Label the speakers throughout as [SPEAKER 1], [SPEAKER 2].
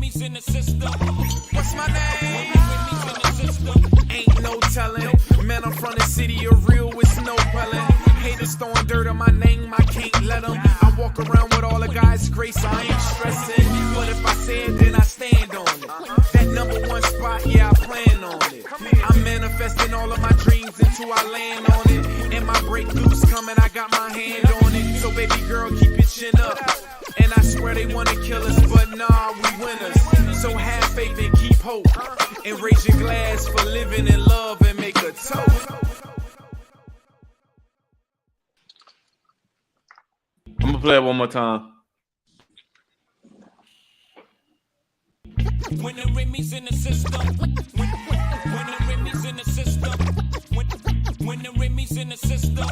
[SPEAKER 1] What's my name? Ain't no telling. Man, I'm from the city of real with no quelling. Haters throwing dirt on my name, I can't let them. I walk around with all the guys' grace, I ain't stressing. But if I say it, then I stand on it. That #1 spot, yeah, I plan on it. I'm manifesting all of my dreams until I land on it. And my breakthroughs coming, I got my hand on it. So baby girl, keep your chin up. And I swear they wanna kill us, but nah, we winners. So have faith and keep hope. And raise your glass for living in love and make a toast.
[SPEAKER 2] I'm gonna play it one more time.
[SPEAKER 1] When the Remy's in the system. When the Remy's in the system. When the Remy's in the system.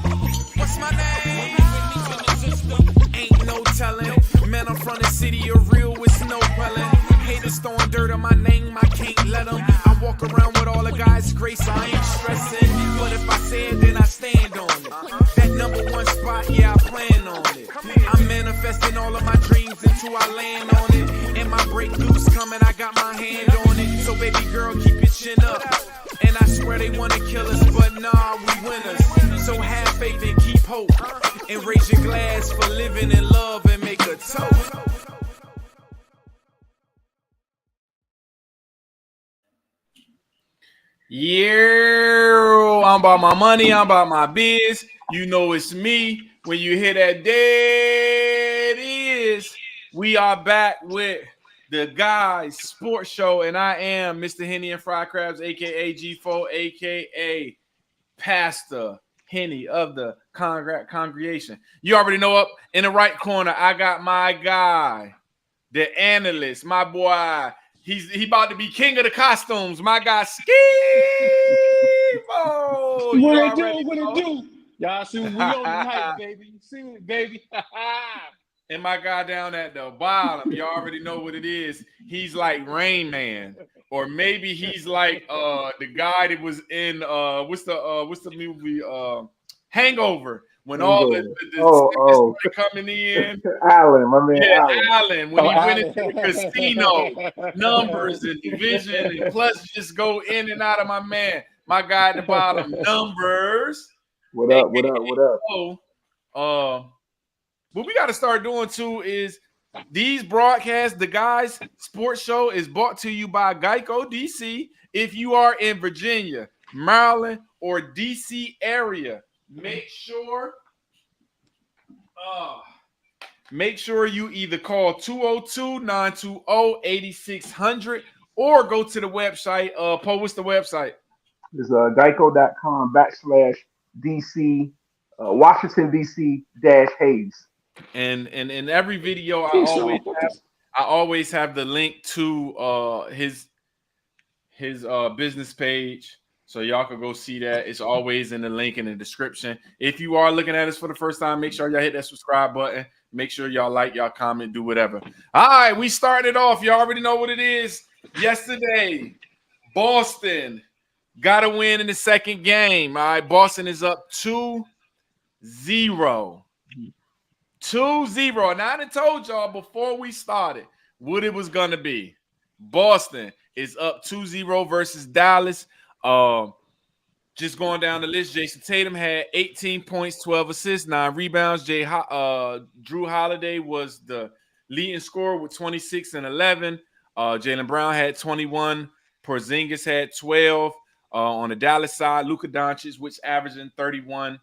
[SPEAKER 1] What's my name? When the Remy's in the system. Ain't no telling. Man, I'm from the city of real with no quelling. Haters throwing dirt on my name, I can't let them. I walk around with all the guys' grace, I ain't stressing. But if I say it, then I stand on it. That #1 spot, yeah, I plan on it. I'm manifesting all of my dreams until I land on it. And my breakthroughs coming, I got my hand on it. So baby girl, keep your chin up. And I swear they wanna kill us, but nah, we winners. So have faith and keep hope. And raise your glass for living in love and make a toast.
[SPEAKER 2] Yeah, I'm about my money, I'm about my biz. You know it's me. When you hear that, there it is. We are back with the Guys Sports Show, and I am Mr. Henny and Fried Crabs, aka G4, aka Pastor Henny of the congregation. You already know, up in the right corner, I got my guy, the analyst, my boy. He about to be king of the costumes. My guy, Steve.
[SPEAKER 3] What it do? Y'all see we on the hype, baby. See it, baby.
[SPEAKER 2] And my guy down at the bottom, you already know what it is. He's like Rain Man, or maybe he's like the guy that was in what's the movie Hangover, when all the started coming in.
[SPEAKER 4] Alan, my man.
[SPEAKER 2] Yeah,
[SPEAKER 4] Alan.
[SPEAKER 2] when he went into the casino, numbers and division and plus just go in and out of my man. My guy at the bottom, numbers.
[SPEAKER 4] What up?
[SPEAKER 2] What we got to start doing too is these broadcasts, the Guys Sports Show is brought to you by Geico DC. If you are in Virginia, Maryland, or DC area, make sure you either call 202-920-8600 or go to the website. Poe, what's the website?
[SPEAKER 4] It's geico.com/DC, Washington DC -Hayes.
[SPEAKER 2] And in every video, I always have the link to his business page, so y'all can go see that. It's always in the link in the description. If you are looking at us for the first time, make sure y'all hit that subscribe button. Make sure y'all like, y'all comment, do whatever. All right, we started off. Y'all already know what it is. Yesterday, Boston got a win in the second game. All right, Boston is up 2-0. 2-0. And I done told y'all before we started what it was going to be. Boston is up 2-0 versus Dallas. Just going down the list, Jason Tatum had 18 points, 12 assists, 9 rebounds. Drew Holiday was the leading scorer with 26 and 11. Jaylen Brown had 21. Porzingis had 12. On the Dallas side, Luka Doncic, which averaging 31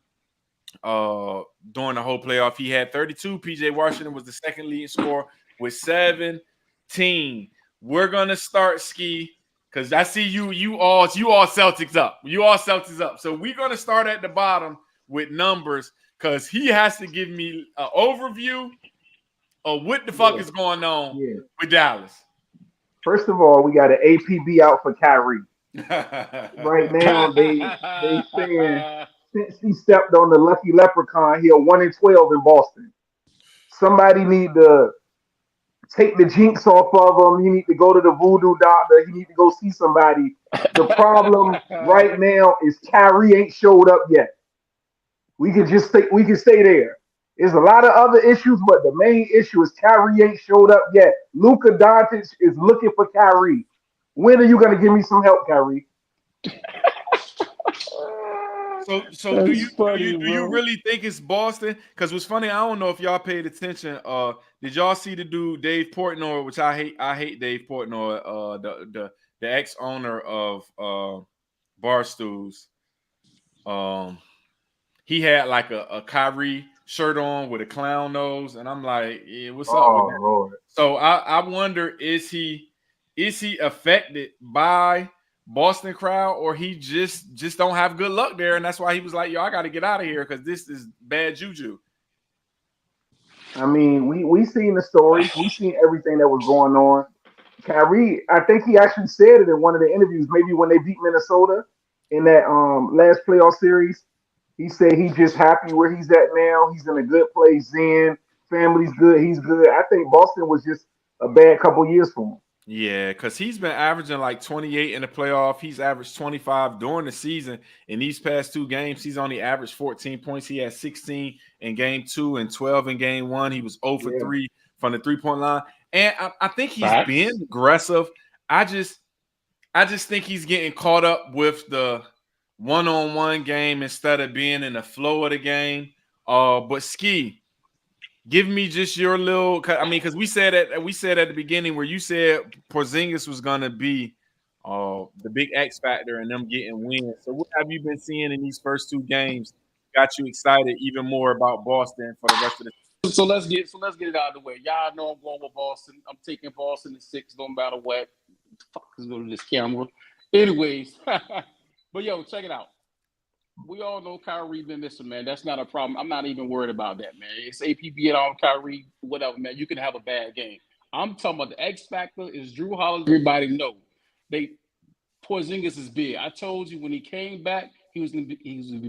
[SPEAKER 2] during the whole playoff. He had 32. PJ Washington was the second leading scorer with 17. We're gonna start, Ski, because I see you all Celtics up. You all Celtics up. So we're gonna start at the bottom with numbers, because he has to give me an overview of what the fuck is going on with Dallas.
[SPEAKER 4] First of all, we got an APB out for Kyrie. Right now, they saying since he stepped on the lucky leprechaun, he 1-12 in Boston. Somebody need to take the jinx off of him. You need to go to the voodoo doctor. You need to go see somebody. The problem right now is Kyrie ain't showed up yet. We can stay there. There's a lot of other issues, but the main issue is Kyrie ain't showed up yet. Luka Doncic is looking for Kyrie. When are you going to give me some help, Kyrie?
[SPEAKER 2] So do
[SPEAKER 3] funny,
[SPEAKER 2] you
[SPEAKER 3] bro.
[SPEAKER 2] really think it's Boston? Because what's funny, I don't know if y'all paid attention. Did y'all see the dude Dave Portnoy, which I hate? I hate Dave Portnoy, the ex owner of Barstools. He had like a Kyrie shirt on with a clown nose, and I'm like, yeah, what's up with that?
[SPEAKER 4] Lord.
[SPEAKER 2] So I wonder, is he affected by Boston crowd, or he just don't have good luck there, and that's why he was like, yo, I got to get out of here because this is bad juju.
[SPEAKER 4] I mean, we seen the stories. We seen everything that was going on. Kyrie, I think he actually said it in one of the interviews, maybe when they beat Minnesota in that last playoff series. He said he's just happy where he's at now. He's in a good place. Zen, family's good. He's good. I think Boston was just a bad couple years for him.
[SPEAKER 2] Yeah, because he's been averaging like 28 in the playoff. He's averaged 25 during the season. In these past 2 games, he's only averaged 14 points. He had 16 in game 2 and 12 in game 1. He was 0 for 3 from the 3-point line. And I think he's been aggressive. I just think he's getting caught up with the one-on-one game instead of being in the flow of the game. But Ski, give me just your little. I mean, because we said at the beginning where you said Porzingis was gonna be the big X factor and them getting wins. So what have you been seeing in these first 2 games? Got you excited even more about Boston for the rest of the.
[SPEAKER 3] So let's get it out of the way. Y'all know I'm going with Boston. I'm taking Boston in 6, no matter what. The fuck is going to this camera? Anyways, but yo, check it out. We all know Kyrie been missing, man. That's not a problem. I'm not even worried about that, man. It's APB and all Kyrie, whatever, man. You can have a bad game. I'm talking about the X factor is Drew Holiday. Everybody know Porzingis is big. I told you when he came back, he was gonna be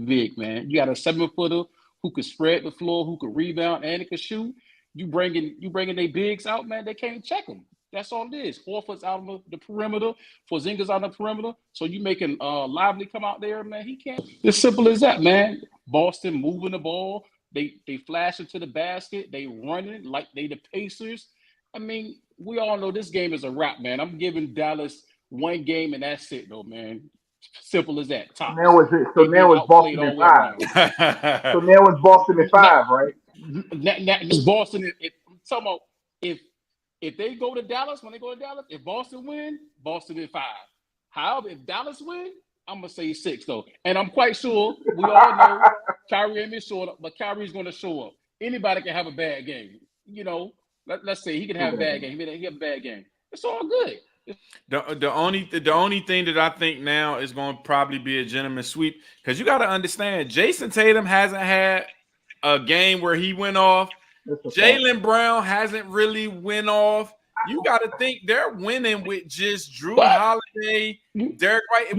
[SPEAKER 3] big, man. You got a 7-footer who could spread the floor, who could rebound, and could shoot. You bringing their bigs out, man. They can't check them. That's all it is. Horford's out on the perimeter. Porzingis out on the perimeter. So you making Lively come out there, man. He can't. It's simple as that, man. Boston moving the ball. They flash into the basket. They running like they the Pacers. I mean, we all know this game is a wrap, man. I'm giving Dallas 1 game and that's it, though, man. Simple as that.
[SPEAKER 4] Top. Now it's Boston at 5. So now it's Boston at 5, right?
[SPEAKER 3] It's Boston. I'm talking about if they go to Dallas, if Boston win, Boston at 5. However, if Dallas win, I'm going to say 6, though. And I'm quite sure, we all know Kyrie ain't been showing up, but Kyrie's going to show up. Anybody can have a bad game. You know, let's say he can have a bad game. He have a bad game. It's all good.
[SPEAKER 2] The only thing that I think now is going to probably be a gentleman's sweep, because you got to understand, Jason Tatum hasn't had a game where he went off. Jaylen Brown hasn't really went off. You got to think they're winning with just Drew Holiday, Derek White. And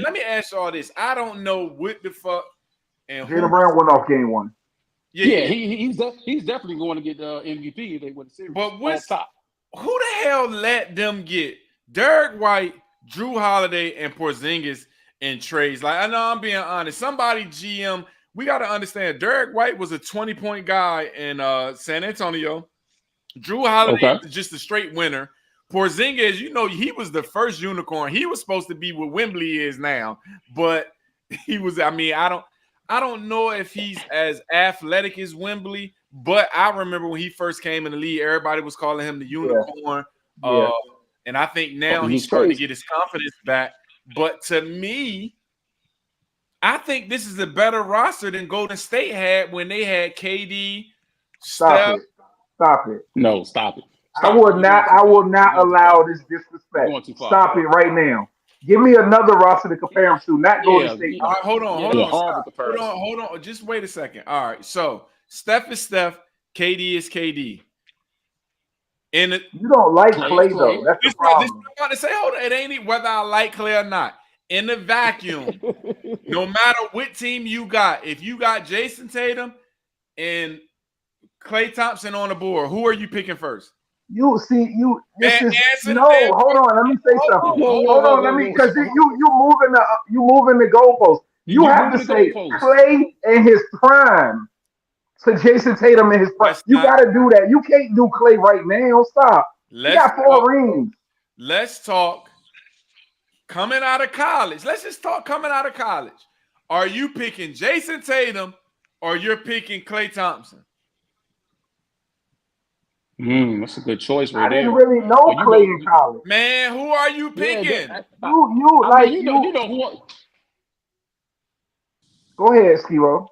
[SPEAKER 2] let me ask you all this: I don't know what the fuck. And
[SPEAKER 4] Jaylen Brown went off game 1.
[SPEAKER 3] Yeah, he's definitely going to get MVP if they win the series.
[SPEAKER 2] But who the hell let them get Derek White, Drew Holiday, and Porzingis in trades? Like, I know I'm being honest. Somebody GM. We got to understand, Derek White was a 20-point guy in San Antonio. Drew Holiday is just a straight winner. Porzingis, you know, he was the first unicorn. He was supposed to be what Wembley is now, but he was. I mean, I don't know if he's as athletic as Wembley, but I remember when he first came in the league, everybody was calling him the unicorn. Yeah. And I think now he's starting to get his confidence back. But to me, I think this is a better roster than Golden State had when they had KD.
[SPEAKER 4] Stop it.
[SPEAKER 3] No, stop it.
[SPEAKER 4] I will not allow this disrespect. Stop it right now. Give me another roster to compare him to, not Golden State.
[SPEAKER 2] All right, hold on. Just wait a second. All right, so Steph is Steph, KD is KD. And
[SPEAKER 4] you don't like Clay though. That's the problem.
[SPEAKER 2] This I'm about to say, hold on. It ain't whether I like Clay or not. In the vacuum, no matter what team you got, if you got Jason Tatum and Klay Thompson on the board, who are you picking first?
[SPEAKER 4] Hold on. Let me say something. Hold on. Because you moving the goalposts. You have to say Klay in his prime to Jason Tatum in his prime. You got to do that. You can't do Clay right now. Stop. He got 4 rings.
[SPEAKER 2] Let's talk coming out of college. Let's just talk coming out of college. Are you picking Jason Tatum or you're picking Klay Thompson?
[SPEAKER 3] That's a good choice right there.
[SPEAKER 4] I didn't really know Clay in college.
[SPEAKER 2] Man, who are you picking?
[SPEAKER 3] Yeah,
[SPEAKER 4] you know
[SPEAKER 3] who.
[SPEAKER 4] Go ahead, Skibo.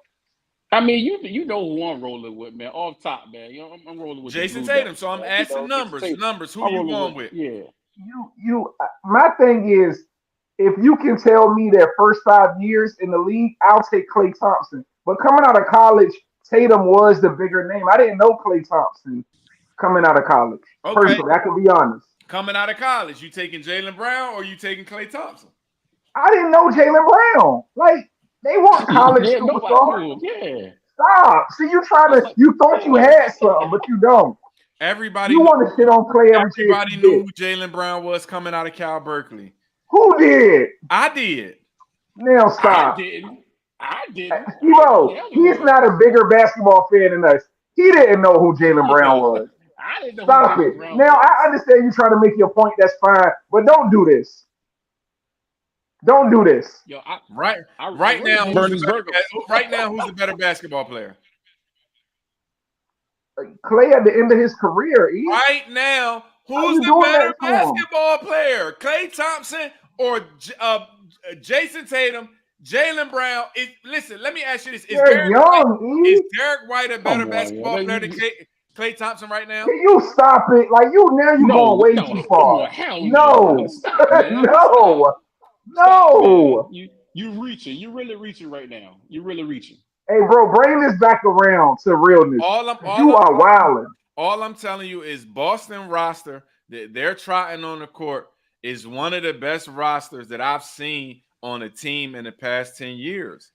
[SPEAKER 3] I mean, you know who I'm rolling with, man. Off top, man. You know, I'm rolling with
[SPEAKER 2] Jason Tatum. So I'm asking numbers. Who you going with?
[SPEAKER 3] Yeah.
[SPEAKER 4] My thing is, if you can tell me their first 5 years in the league, I'll take Klay Thompson. But coming out of college, Tatum was the bigger name. I didn't know Klay Thompson coming out of college.
[SPEAKER 2] Okay.
[SPEAKER 4] Personally, I can be honest.
[SPEAKER 2] Coming out of college, you taking Jaylen Brown or you taking Klay Thompson?
[SPEAKER 4] I didn't know Jaylen Brown. Like, they weren't college superstars.
[SPEAKER 3] Yeah.
[SPEAKER 4] Stop. See, you thought you had something, but you don't.
[SPEAKER 2] Everybody
[SPEAKER 4] want to shit on Klay every
[SPEAKER 2] Everybody knew who Jaylen Brown was coming out of Cal Berkeley.
[SPEAKER 4] Who did?
[SPEAKER 2] I did.
[SPEAKER 4] Now stop.
[SPEAKER 3] I didn't.
[SPEAKER 4] He's not a bigger basketball fan than us. He didn't know who Jaylen Brown was.
[SPEAKER 3] I didn't know.
[SPEAKER 4] Stop it. Now I understand you trying to make your point. That's fine, but don't do this. Don't do this.
[SPEAKER 3] Yo,
[SPEAKER 2] right now, who's the better basketball player?
[SPEAKER 4] Klay at the end of his career.
[SPEAKER 2] Right now, who's the better basketball player? Klay Thompson or Jason Tatum? Jaylen Brown. Listen, let me ask you this: Is Derek White a better basketball player than Klay Thompson right now?
[SPEAKER 4] Can you stop it? Like you're going way too far. No.
[SPEAKER 3] You reaching. You're really reaching right now. You're really reaching.
[SPEAKER 4] Hey, bro, bring this back around to realness. You are wilding.
[SPEAKER 2] All I'm telling you is Boston roster that they're trotting on the court is one of the best rosters that I've seen on a team in the past 10 years.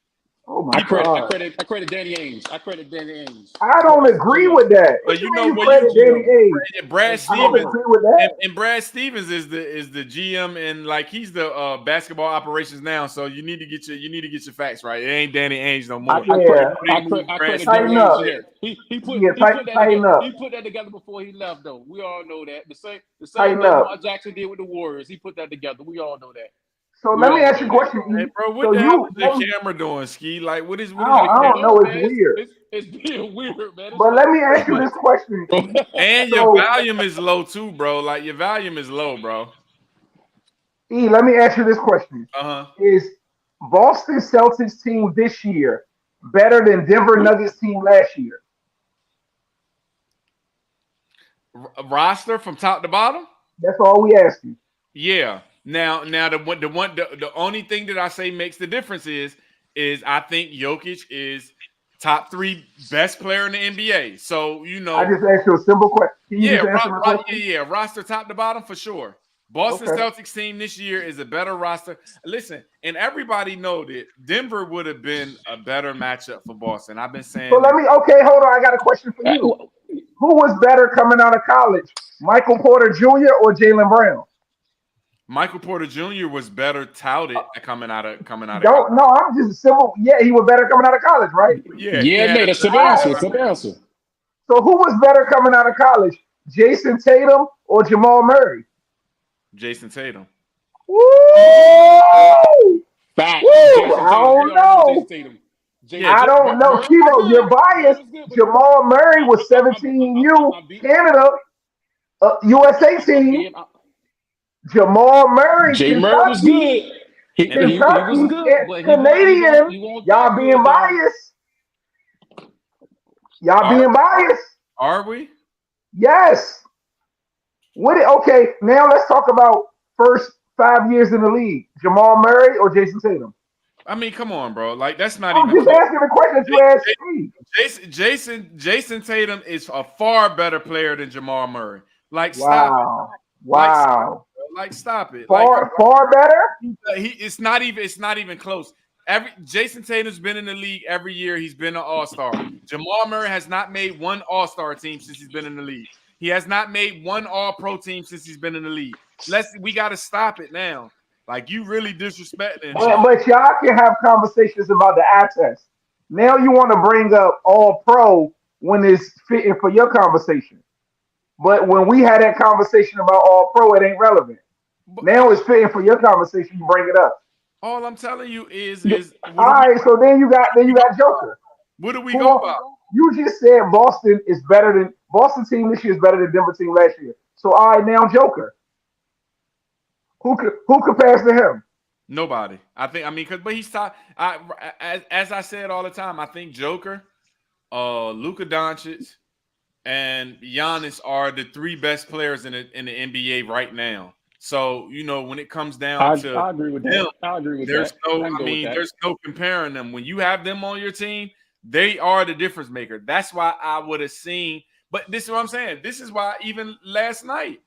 [SPEAKER 4] Oh my God.
[SPEAKER 3] I credit Danny Ainge.
[SPEAKER 4] I don't agree with that.
[SPEAKER 2] But you know Brad Stevens. And Brad Stevens is the GM and like he's the basketball operations now. So you need to get your facts right. It ain't Danny Ainge no more.
[SPEAKER 3] I credit Danny Ainge. He put that together before he left though. We all know that. The same thing Lamar Jackson did with the Warriors. He put that together. We all know that.
[SPEAKER 4] So let me ask you a question.
[SPEAKER 2] Hey, bro, what the hell is the camera doing, Ski? Like, what is?
[SPEAKER 4] I don't know. It's weird.
[SPEAKER 3] It's being weird, man.
[SPEAKER 4] But let me ask you this question.
[SPEAKER 2] And your volume is low too, bro. Like your volume is low, bro.
[SPEAKER 4] Let me ask you this question. Is Boston Celtics team this year better than Denver Nuggets team last year?
[SPEAKER 2] Roster from top to bottom?
[SPEAKER 4] That's all we ask you.
[SPEAKER 2] Yeah. Now the only thing that I say makes the difference is I think Jokic is top 3 best player in the NBA. So I
[SPEAKER 4] just asked you a simple question.
[SPEAKER 2] Roster top to bottom for sure. Boston Celtics team this year is a better roster. Listen, and everybody know that Denver would have been a better matchup for Boston. I've been saying.
[SPEAKER 4] So hold on. I got a question for you. Who was better coming out of college, Michael Porter Jr. or Jaylen Brown?
[SPEAKER 2] Michael Porter Jr. was better touted coming out of college.
[SPEAKER 4] No, I'm just simple. Yeah, he was better coming out of college, right?
[SPEAKER 3] Yeah, that's the answer.
[SPEAKER 4] So who was better coming out of college, Jason Tatum or Jamal Murray?
[SPEAKER 2] Jason Tatum.
[SPEAKER 4] Woo! Fact. Woo! I don't know. I don't know. Kilo, you're biased. Jamal Murray was 17U, Canada, USA team. Jamal Murray,
[SPEAKER 3] Murray was good. He was good.
[SPEAKER 4] Canadian, y'all being biased. Being biased.
[SPEAKER 2] Are we?
[SPEAKER 4] Yes. Okay, now let's talk about first 5 years in the league. Jamal Murray or Jason Tatum?
[SPEAKER 2] I mean, come on, bro. Like that's not
[SPEAKER 4] I'm
[SPEAKER 2] even.
[SPEAKER 4] just asking the question that you asked me.
[SPEAKER 2] Jason Tatum is a far better player than Jamal Murray. Like,
[SPEAKER 4] stop it. Wow.
[SPEAKER 2] Like, stop it.
[SPEAKER 4] Far better.
[SPEAKER 2] It's not even close. Jason Tatum's been in the league every year. He's been an all-star. Jamal Murray has not made one all-star team since he's been in the league. He has not made one all-pro team since he's been in the league. We got to stop it now. Like, you really disrespecting.
[SPEAKER 4] But y'all can have conversations about the eye test. Now you want to bring up all pro when it's fitting for your conversation. But when we had that conversation about all pro, it ain't relevant.
[SPEAKER 2] But
[SPEAKER 4] Now it's fitting for your conversation. You bring it up.
[SPEAKER 2] all I'm telling you is
[SPEAKER 4] All right. So then you got Joker.
[SPEAKER 2] what do we
[SPEAKER 4] Who
[SPEAKER 2] go by?
[SPEAKER 4] you just said Boston is better than Boston team this year is better than Denver team last year. So all right, now Joker. Who compares to him?
[SPEAKER 2] Nobody. But he's top. As I said all the time, I think Joker, Luka Doncic, and Giannis are the three best players in the NBA right now. So when it comes down to
[SPEAKER 3] I agree with
[SPEAKER 2] them,
[SPEAKER 3] that. I agree with
[SPEAKER 2] there's
[SPEAKER 3] that.
[SPEAKER 2] no. There's no comparing them. When you have them on your team, they are the difference maker. That's why I would have seen. But this is what I'm saying. This is why even last night,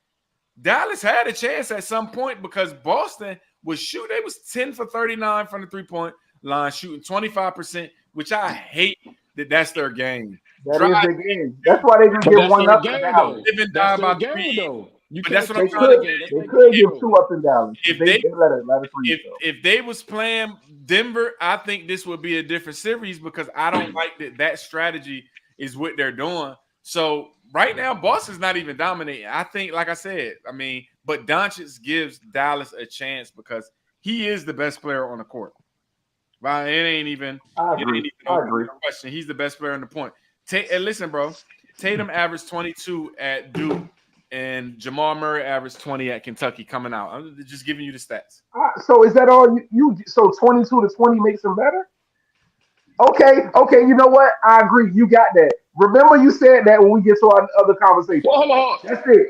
[SPEAKER 2] Dallas had a chance at some point because Boston was shooting. They was 10 for 39 from the 3-point line, shooting 25%, which I hate that's their game.
[SPEAKER 4] That is their game. That's why they didn't give one up to Dallas.
[SPEAKER 2] Live and die by three. But that's what I'm
[SPEAKER 4] They
[SPEAKER 2] trying to get.
[SPEAKER 4] They could give two up in Dallas.
[SPEAKER 2] If
[SPEAKER 4] they let it three.
[SPEAKER 2] If they was playing Denver, I think this would be a different series because I don't like that strategy is what they're doing. So right now, Boston's not even dominating. I think, like I said, but Doncic gives Dallas a chance because he is the best player on the court. Right? It ain't even
[SPEAKER 4] I agree.
[SPEAKER 2] a question. He's the best player on the point. And listen, bro, Tatum averaged 22 at Duke, and Jamal Murray averaged 20 at Kentucky coming out. I'm just giving you the stats.
[SPEAKER 4] So is that all you? So 22 to 20 makes them better? Okay. You know what? I agree. You got that. Remember, you said that when we get to our other conversation.
[SPEAKER 3] Well, hold on.
[SPEAKER 4] That's it.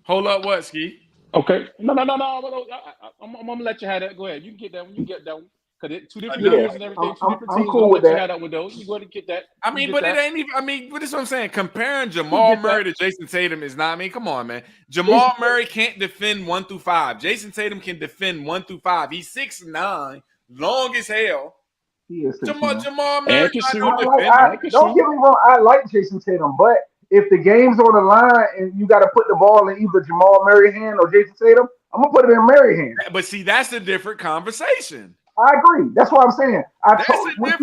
[SPEAKER 2] Hold up, what, Ski?
[SPEAKER 3] Okay. No. I'm gonna let you have that. Go ahead. You can get that one. You get that one. Because it's two different years and everything. Two different teams.
[SPEAKER 4] Cool with that.
[SPEAKER 3] That window. You go ahead and get that.
[SPEAKER 2] But it ain't even. But this is what I'm saying. Comparing Jamal Murray to Jason Tatum is not. Come on, man. Jamal Murray can't defend 1 through 5. Jason Tatum can defend 1 through 5. He's 6'9", long as hell.
[SPEAKER 4] He is
[SPEAKER 2] Jamal Murray.
[SPEAKER 4] Don't get me wrong. I like Jason Tatum, but if the game's on the line and you got to put the ball in either Jamal Murray's hand or Jason Tatum, I'm gonna put it in Murray's hand.
[SPEAKER 2] But see, that's a different conversation.
[SPEAKER 4] I agree. That's what I'm saying. What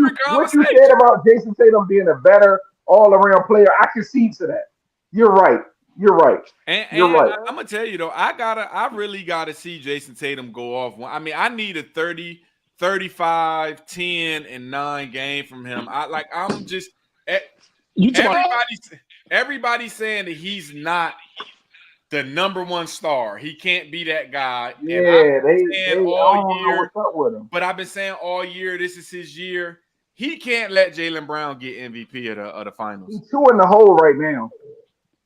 [SPEAKER 4] you said about Jason Tatum being a better all-around player, I concede to that. You're right.
[SPEAKER 2] And I'm gonna tell you though, I really gotta see Jason Tatum go off. I need a 30, 35, 10, and 9 game from him. Everybody's saying that he's not the number one star. He can't be that guy.
[SPEAKER 4] Yeah, they all know what's up with him.
[SPEAKER 2] But I've been saying all year, this is his year. He can't let Jaylen Brown get MVP of the finals.
[SPEAKER 4] He's 2 in the hole right now.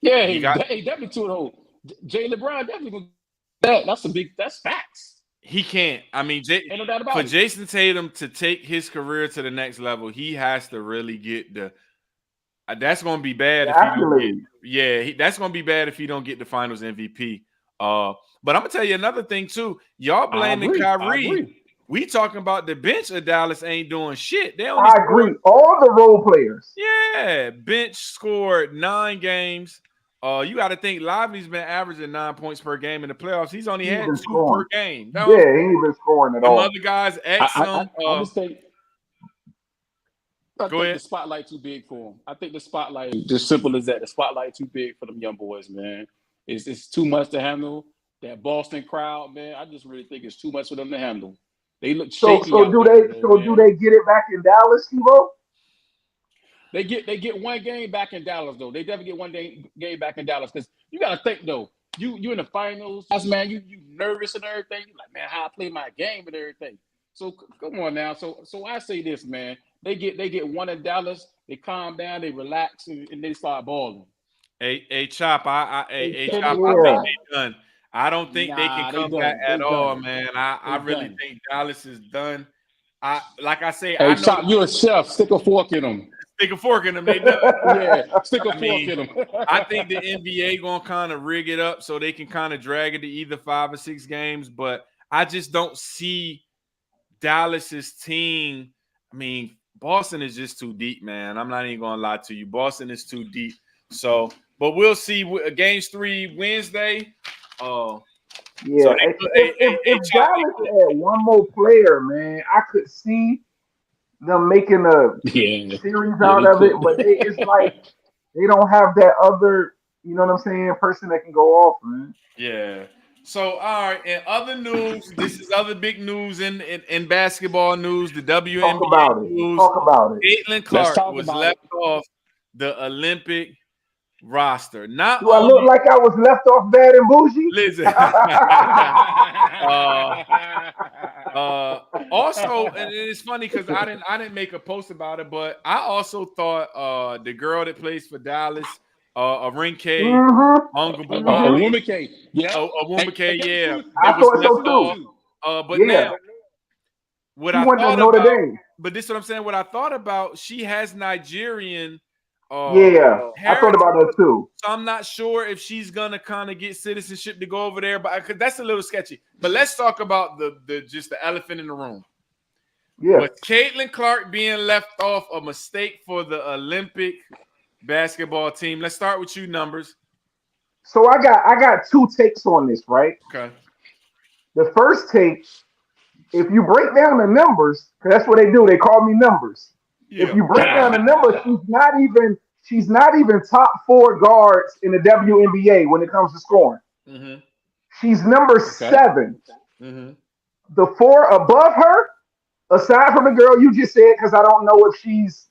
[SPEAKER 3] Yeah, he definitely 2 in the hole. Jaylen Brown definitely that's facts.
[SPEAKER 2] He can't.
[SPEAKER 3] Ain't no doubt about
[SPEAKER 2] for
[SPEAKER 3] it.
[SPEAKER 2] Jason Tatum to take his career to the next level, he has to really get the. That's going to be bad if he don't get. Yeah, that's going to be bad if he don't get the Finals MVP. But I'm gonna tell you another thing too. Y'all blaming Kyrie. We talking about the bench of Dallas ain't doing shit.
[SPEAKER 4] I agree. All the role players.
[SPEAKER 2] Yeah, bench scored 9 games. You got to think Lively's been averaging 9 points per game in the playoffs. He's only had 2 per game.
[SPEAKER 4] No, yeah, he ain't been scoring at all.
[SPEAKER 2] Other guys,
[SPEAKER 3] I think the spotlight too big for him. I think the spotlight, just simple as that. The spotlight too big for them young boys, man. It's too much to handle. That Boston crowd, man. I just really think it's too much for them to handle. They look shaky.
[SPEAKER 4] Do they get it back in Dallas, Steve-O?
[SPEAKER 3] They get 1 game back in Dallas though. They definitely get 1 game back in Dallas because you got to think though. You in the finals, man. You nervous and everything. You like, man, how I play my game and everything. So come on now. So I say this, man. They get 1 in Dallas. They calm down. They relax and they start balling.
[SPEAKER 2] Hey, Chop. I think they done. I don't think they can come back at all, man. I really think Dallas is done. Like I say,
[SPEAKER 3] hey, Chop, you're a chef. Stick a fork in them.
[SPEAKER 2] Stick a fork in them. They done.
[SPEAKER 3] Yeah, stick a fork in them.
[SPEAKER 2] I think the NBA gonna kind of rig it up so they can kind of drag it to either 5 or 6 games, but I just don't see Dallas's team. Boston is just too deep, man. I'm not even gonna lie to you. Boston is too deep. So, but we'll see. Games 3 Wednesday.
[SPEAKER 4] Yeah. If Dallas had 1 more player, man, I could see them making a series out of it, but it's like they don't have that other, you know what I'm saying, person that can go off, man.
[SPEAKER 2] Yeah. So, all right. In other news, this is other big news in basketball news. The
[SPEAKER 4] Talk
[SPEAKER 2] WNBA
[SPEAKER 4] about it.
[SPEAKER 2] news.
[SPEAKER 4] Talk about it.
[SPEAKER 2] Caitlyn
[SPEAKER 3] Let's
[SPEAKER 2] Clark
[SPEAKER 3] talk
[SPEAKER 2] was
[SPEAKER 3] about
[SPEAKER 2] left
[SPEAKER 3] it.
[SPEAKER 2] off the Olympic roster. Not
[SPEAKER 4] Do I look
[SPEAKER 2] only
[SPEAKER 4] like I was left off bad and bougie?
[SPEAKER 2] listen. Also, and it's funny because I didn't make a post about it, but I also thought the girl that plays for Dallas, Rinke,
[SPEAKER 3] A
[SPEAKER 2] Ongabawari,
[SPEAKER 3] woman came. Yeah.
[SPEAKER 2] Awumbike, yeah,
[SPEAKER 4] I
[SPEAKER 2] that was
[SPEAKER 4] thought so
[SPEAKER 2] left off.
[SPEAKER 4] too.
[SPEAKER 2] But
[SPEAKER 4] Yeah.
[SPEAKER 2] now, what
[SPEAKER 4] She
[SPEAKER 2] I
[SPEAKER 4] went to
[SPEAKER 2] thought
[SPEAKER 4] Notre
[SPEAKER 2] about,
[SPEAKER 4] Dame.
[SPEAKER 2] but this is what I'm saying. What I thought about, she has Nigerian
[SPEAKER 4] Yeah. I thought
[SPEAKER 2] heritage,
[SPEAKER 4] about that too.
[SPEAKER 2] so I'm not sure if she's gonna kind of get citizenship to go over there. But cause that's a little sketchy. But let's talk about the just the elephant in the room.
[SPEAKER 4] Yeah.
[SPEAKER 2] Was Caitlyn Clark being left off a mistake for the Olympic basketball team? Let's start with you, numbers.
[SPEAKER 4] So I got two takes on this, right?
[SPEAKER 2] Okay.
[SPEAKER 4] The first take, if you break down the numbers, because that's what they do, they call me numbers.
[SPEAKER 2] Yeah.
[SPEAKER 4] If you break down the numbers, she's not even top four guards in the WNBA when it comes to scoring.
[SPEAKER 2] Mm-hmm.
[SPEAKER 4] She's number 7.
[SPEAKER 2] Mm-hmm.
[SPEAKER 4] The four above her, aside from the girl you just said, because I don't know if she's,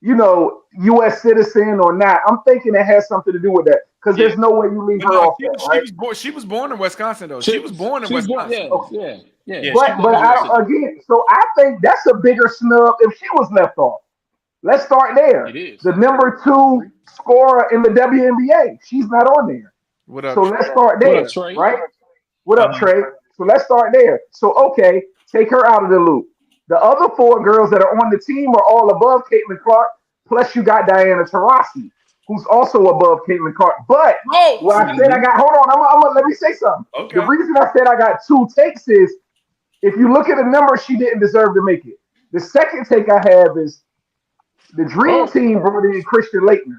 [SPEAKER 4] U.S. citizen or not. I'm thinking it has something to do with that because there's no way you leave her off that, right?
[SPEAKER 2] She was born in Wisconsin, though. She was born in Wisconsin.
[SPEAKER 3] Yeah.
[SPEAKER 4] But so I think that's a bigger snub if she was left off. Let's start there.
[SPEAKER 3] It is.
[SPEAKER 4] The number 2 scorer in the WNBA, she's not on there.
[SPEAKER 2] What up?
[SPEAKER 4] So let's start there,
[SPEAKER 3] What up, Trey?
[SPEAKER 4] right? What up, Trey? So let's start there. So okay, take her out of the loop. The other 4 girls that are on the team are all above Caitlyn Clark. Plus, you got Diana Taurasi, who's also above Caitlyn Clark. But I said I got, hold on, I'm gonna let me say something.
[SPEAKER 2] Okay.
[SPEAKER 4] The reason I said I got 2 takes is if you look at the numbers, she didn't deserve to make it. The second take I have is the Dream Team brought in Christian Laettner.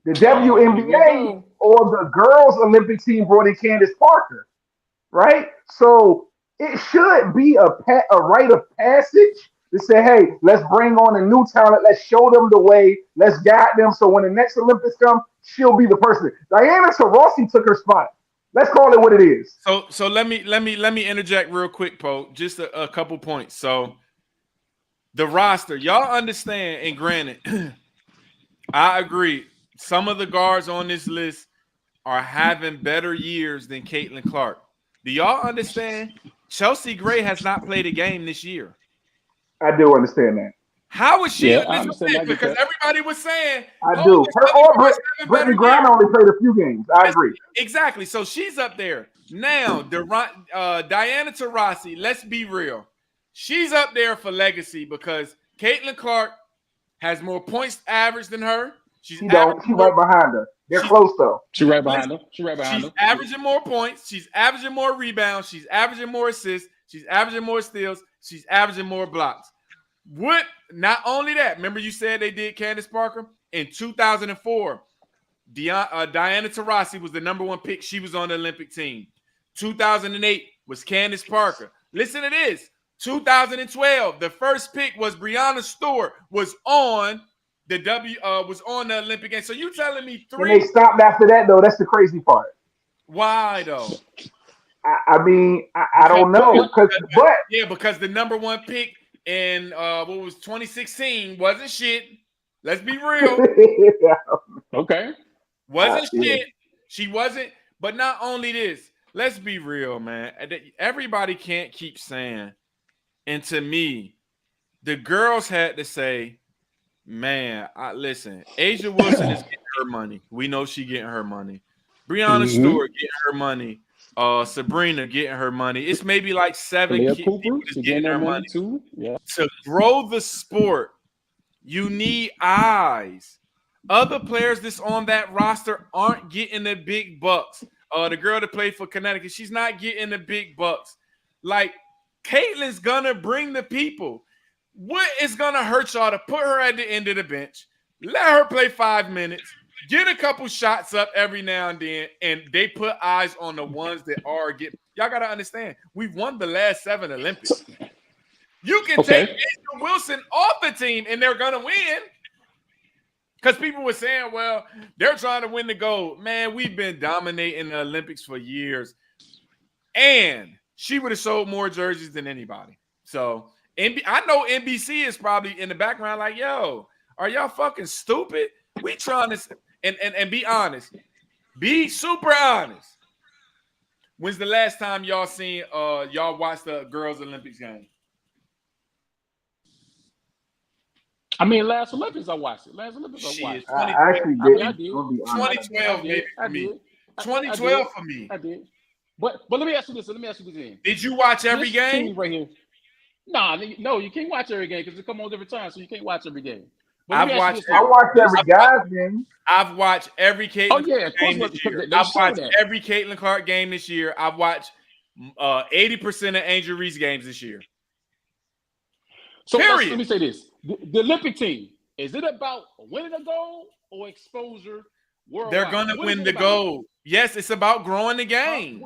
[SPEAKER 4] The WNBA or the girls Olympic team brought in Candace Parker, right? So it should be a rite of passage to say, hey, let's bring on a new talent. Let's show them the way. Let's guide them. So when the next Olympics come, she'll be the person. Diana Taurasi took her spot. Let's call it what it is.
[SPEAKER 2] So let me interject real quick, Poe. Just a couple points. So the roster, y'all understand, and granted, I agree. Some of the guards on this list are having better years than Caitlyn Clark. Do y'all understand? Chelsea Gray has not played a game this year.
[SPEAKER 4] I do understand that.
[SPEAKER 2] How is she?
[SPEAKER 3] Yeah, I understand that
[SPEAKER 2] because everybody was saying
[SPEAKER 4] I do. Her or Brittany Griner only played a few games. I agree.
[SPEAKER 2] Exactly. So she's up there now. Diana Taurasi. Let's be real. She's up there for legacy because Caitlyn Clark has more points average than her. She's right
[SPEAKER 4] behind her. They're close though.
[SPEAKER 3] She's right behind her. She's
[SPEAKER 2] averaging more points. She's averaging more rebounds. She's averaging more assists. She's averaging more steals. She's averaging more blocks. Not only that, remember you said they did Candace Parker? In 2004, Diana Taurasi was the number 1 pick. She was on the Olympic team. 2008 was Candace Parker. Listen to this. 2012, the first pick was Breanna Stewart, was on the Olympic game. So you telling me 3?
[SPEAKER 4] And they stopped after that though. That's the crazy part.
[SPEAKER 2] Why though?
[SPEAKER 4] I mean, I don't know
[SPEAKER 2] because the number 1 pick in 2016 wasn't shit. Let's be real.
[SPEAKER 3] Okay.
[SPEAKER 2] Wasn't shit. She wasn't. But not only this, let's be real, man. Everybody can't keep saying. And to me, the girls had to say, man, listen, Asia Wilson is getting her money. We know she getting her money. Breanna Stewart getting her money. Sabrina getting her money. It's maybe like 7 people getting their money.
[SPEAKER 3] Too. Yeah.
[SPEAKER 2] To grow the sport, you need eyes. Other players that's on that roster aren't getting the big bucks. The girl that played for Connecticut, she's not getting the big bucks. Like, Caitlyn's gonna bring the people. What is gonna hurt y'all to put her at the end of the bench, let her play 5 minutes, get a couple shots up every now and then, and they put eyes on the ones that are getting. Y'all gotta understand, we've won the last 7 Olympics. You can take Angel Wilson off the team and they're gonna win. Because people were saying, well, they're trying to win the gold. Man, we've been dominating the Olympics for years. And she would have sold more jerseys than anybody. So I know NBC is probably in the background like, yo, are y'all fucking stupid? We trying to and be honest. Be super honest. When's the last time y'all watched the girls' Olympics game?
[SPEAKER 3] I mean, last Olympics I watched it. Last Olympics I watched it.
[SPEAKER 4] I actually did.
[SPEAKER 3] I did.
[SPEAKER 2] 2012 maybe for me. 2012 for me.
[SPEAKER 3] I did. But let me ask you this.
[SPEAKER 2] Did you watch every game?
[SPEAKER 3] Right here. No, you can't watch every game because it come on different times, so you can't watch every game.
[SPEAKER 2] I
[SPEAKER 4] watched every guy's game.
[SPEAKER 2] I've watched every Caitlyn game this year. I've watched every Caitlyn Clark game this year. I've watched 80% of Angel Reese games this year.
[SPEAKER 3] So let me say this. The Olympic team, is it about winning a gold or exposure worldwide?
[SPEAKER 2] They're going to win the gold. Yes, it's about growing the game.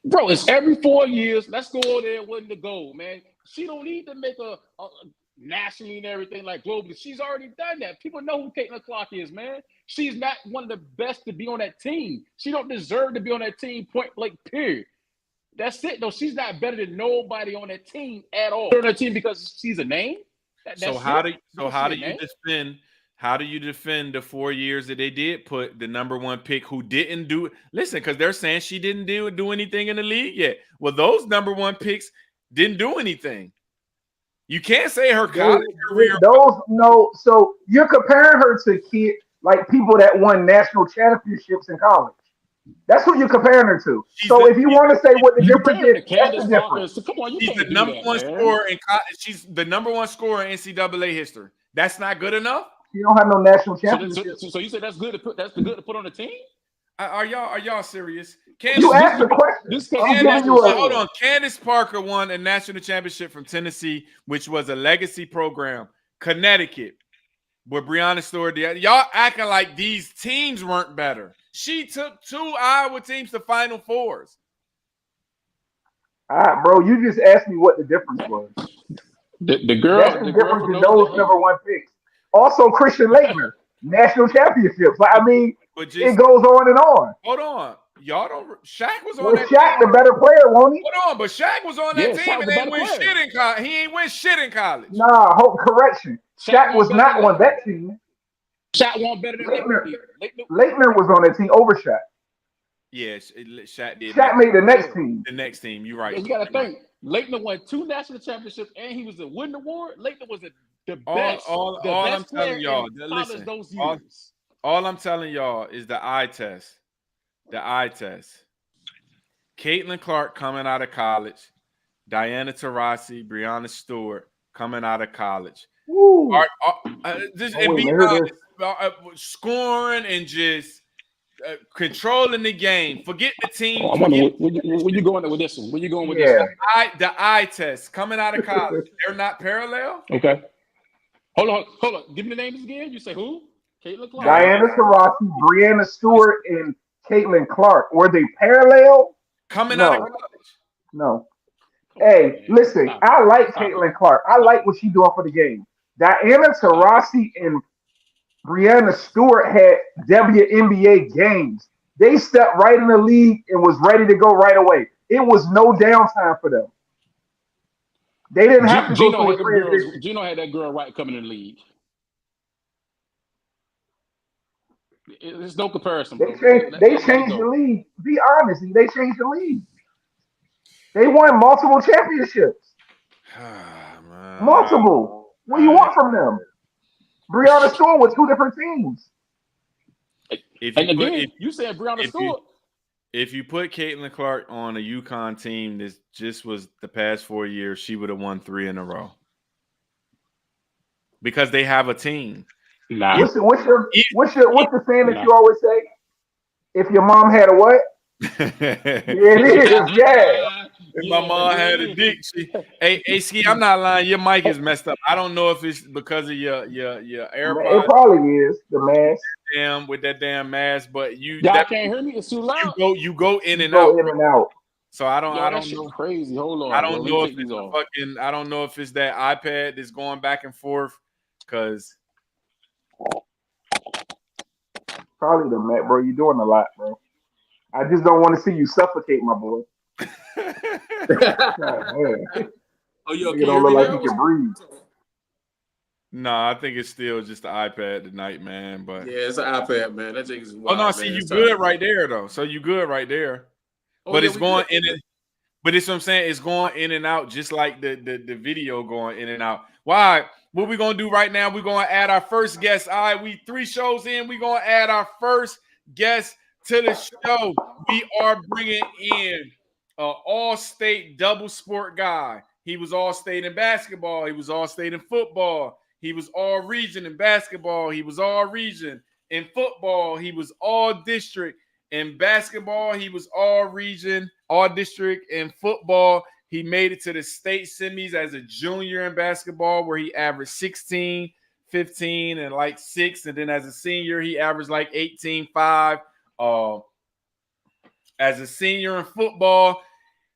[SPEAKER 3] Bro, it's every 4 years. Let's go over there and win the gold, man. She don't need to make a nationally and everything like globally. She's already done that. People know who Caitlyn Clark is, man. She's not one of the best to be on that team. She don't deserve to be on that team, point blank, period. That's it, though. She's not better than nobody on that team at all. On that team because she's a name.
[SPEAKER 2] How do you defend the 4 years that they did put the number one pick who didn't do it? Listen, because they're saying she didn't do anything in the league yet. Well, those number one picks didn't do anything. You can't say her college career.
[SPEAKER 4] So you're comparing her to kids like people that won national championships in college. That's what you're comparing her to. If you want to say what the difference is, that's the difference.
[SPEAKER 2] She's the number one scorer in college. She's the number one scorer in NCAA history. That's not good enough.
[SPEAKER 4] You don't have no national championship.
[SPEAKER 3] So you said that's good to put on the team?
[SPEAKER 2] Are y'all serious?
[SPEAKER 4] You asked the question.
[SPEAKER 2] Hold on. Candace Parker won a national championship from Tennessee, which was a legacy program. Connecticut, with Breonna Stewart. Y'all acting like these teams weren't better. She took 2 Iowa teams to Final Fours.
[SPEAKER 4] All right, bro. You just asked me what the difference was.
[SPEAKER 3] The girl.
[SPEAKER 4] That's the difference in those number one picks. Also, Christian Laettner, national championships. It goes on and on.
[SPEAKER 2] Hold on. Y'all don't. Shaq was on
[SPEAKER 4] well,
[SPEAKER 2] that
[SPEAKER 4] Shaq,
[SPEAKER 2] team.
[SPEAKER 4] the better player, won't he?
[SPEAKER 2] Hold on, but Shaq was on that team and ain't win shit in college. He ain't win shit in college.
[SPEAKER 4] Nah, correction. Shaq was not on that team.
[SPEAKER 3] Shaq won better than
[SPEAKER 4] Laettner was on that team over Shaq.
[SPEAKER 2] Yes, Shaq did.
[SPEAKER 4] Shaq made the next team.
[SPEAKER 2] The next team, you're right.
[SPEAKER 3] You got to think. Laettner won 2 national championships and he was a Wooden Award. Laettner was the best.
[SPEAKER 2] All I'm telling y'all, listen. All I'm telling y'all is the eye test. The eye test. Caitlyn Clark coming out of college. Diana Taurasi, Breonna Stewart coming out of college. Scoring and just controlling the game. Forget the team.
[SPEAKER 3] Where you going with this one? Where you going with this one?
[SPEAKER 2] The eye test coming out of college. They're not parallel.
[SPEAKER 3] Okay. Hold on. Give me the names again. You say who? Caitlyn Clark.
[SPEAKER 4] Diana Taurasi, Breonna Stewart, and Caitlyn Clark. Were they parallel?
[SPEAKER 2] Coming out of college.
[SPEAKER 4] No. Hey, listen. I like Caitlyn Clark. I like what she's doing for the game. Diana Taurasi and Breonna Stewart had WNBA games. They stepped right in the league and was ready to go right away. It was no downtime for them. They didn't have to go through a transition.
[SPEAKER 3] Gino had that girl right coming in the league. There's no comparison.
[SPEAKER 4] They changed the league. Be honest, they changed the league. They won multiple championships. Multiple. What do you want from them? Breonna Stewart with 2 different teams.
[SPEAKER 3] You said Breonna Stewart.
[SPEAKER 2] If you put Caitlyn Clark on a UConn team that just was the past 4 years, she would have won 3 in a row. Because they have a team.
[SPEAKER 4] Nah. What's the saying that you always say? If your mom had a what? It is, yeah.
[SPEAKER 2] If my mom had a dick, hey, Ski, I'm not lying. Your mic is messed up. I don't know if it's because of your AirPods.
[SPEAKER 4] It probably is the mask.
[SPEAKER 2] With that damn mask, but
[SPEAKER 3] y'all can't hear me. It's too loud.
[SPEAKER 2] You go in and
[SPEAKER 4] out.
[SPEAKER 2] In and out. So I don't
[SPEAKER 3] That
[SPEAKER 2] know.
[SPEAKER 3] crazy. Hold on.
[SPEAKER 2] I don't know if
[SPEAKER 3] take these off.
[SPEAKER 2] I don't know if it's that iPad that's going back and forth. Cause
[SPEAKER 4] Probably the Matt, bro. You're doing a lot, bro. I just don't want to see you suffocate, my boy. God, man.
[SPEAKER 5] Oh, yo,
[SPEAKER 4] Nigga
[SPEAKER 5] can you
[SPEAKER 4] don't
[SPEAKER 5] hear
[SPEAKER 4] look
[SPEAKER 5] me
[SPEAKER 4] like
[SPEAKER 5] now?
[SPEAKER 4] he can breathe.
[SPEAKER 2] no, I think it's still just the iPad tonight, man. But
[SPEAKER 5] Yeah, it's an iPad, man. That thing is
[SPEAKER 2] oh
[SPEAKER 5] wild,
[SPEAKER 2] no,
[SPEAKER 5] man.
[SPEAKER 2] see you
[SPEAKER 5] It's
[SPEAKER 2] good
[SPEAKER 5] time.
[SPEAKER 2] right there though. So you good right there.
[SPEAKER 5] Oh,
[SPEAKER 2] But
[SPEAKER 5] yeah,
[SPEAKER 2] it's
[SPEAKER 5] we
[SPEAKER 2] going
[SPEAKER 5] good.
[SPEAKER 2] in and but it's what I'm saying, it's going in and out just like the video going in and out. Why? What we're gonna do right now, we're gonna add our first guest. All right, we 3 shows in, we're gonna add our first guest to the show. We are bringing in an all-state double sport guy. He was all-state in basketball, he was all-state in football, he was all region in basketball, he was all region in football, he was all district in basketball, he was all region, all district. In football, he made it to the state semis as a junior in basketball, where he averaged 16, 15, and like 6. And then as a senior, he averaged like 18, 5. As a senior in football,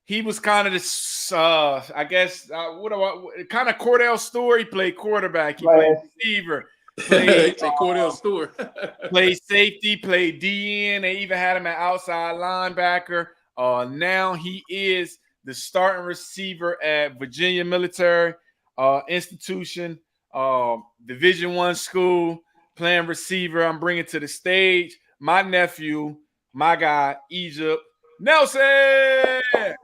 [SPEAKER 2] he was kind of this, I guess, kind of Cordell Stewart. He played quarterback, he played receiver, played
[SPEAKER 5] Cordell Stewart.
[SPEAKER 2] played safety, played DN. They even had him at outside linebacker. Now he is the starting receiver at Virginia Military Institution, Division I school, playing receiver. I'm bringing to the stage my nephew, my guy, Egypt Nelson. Yeah.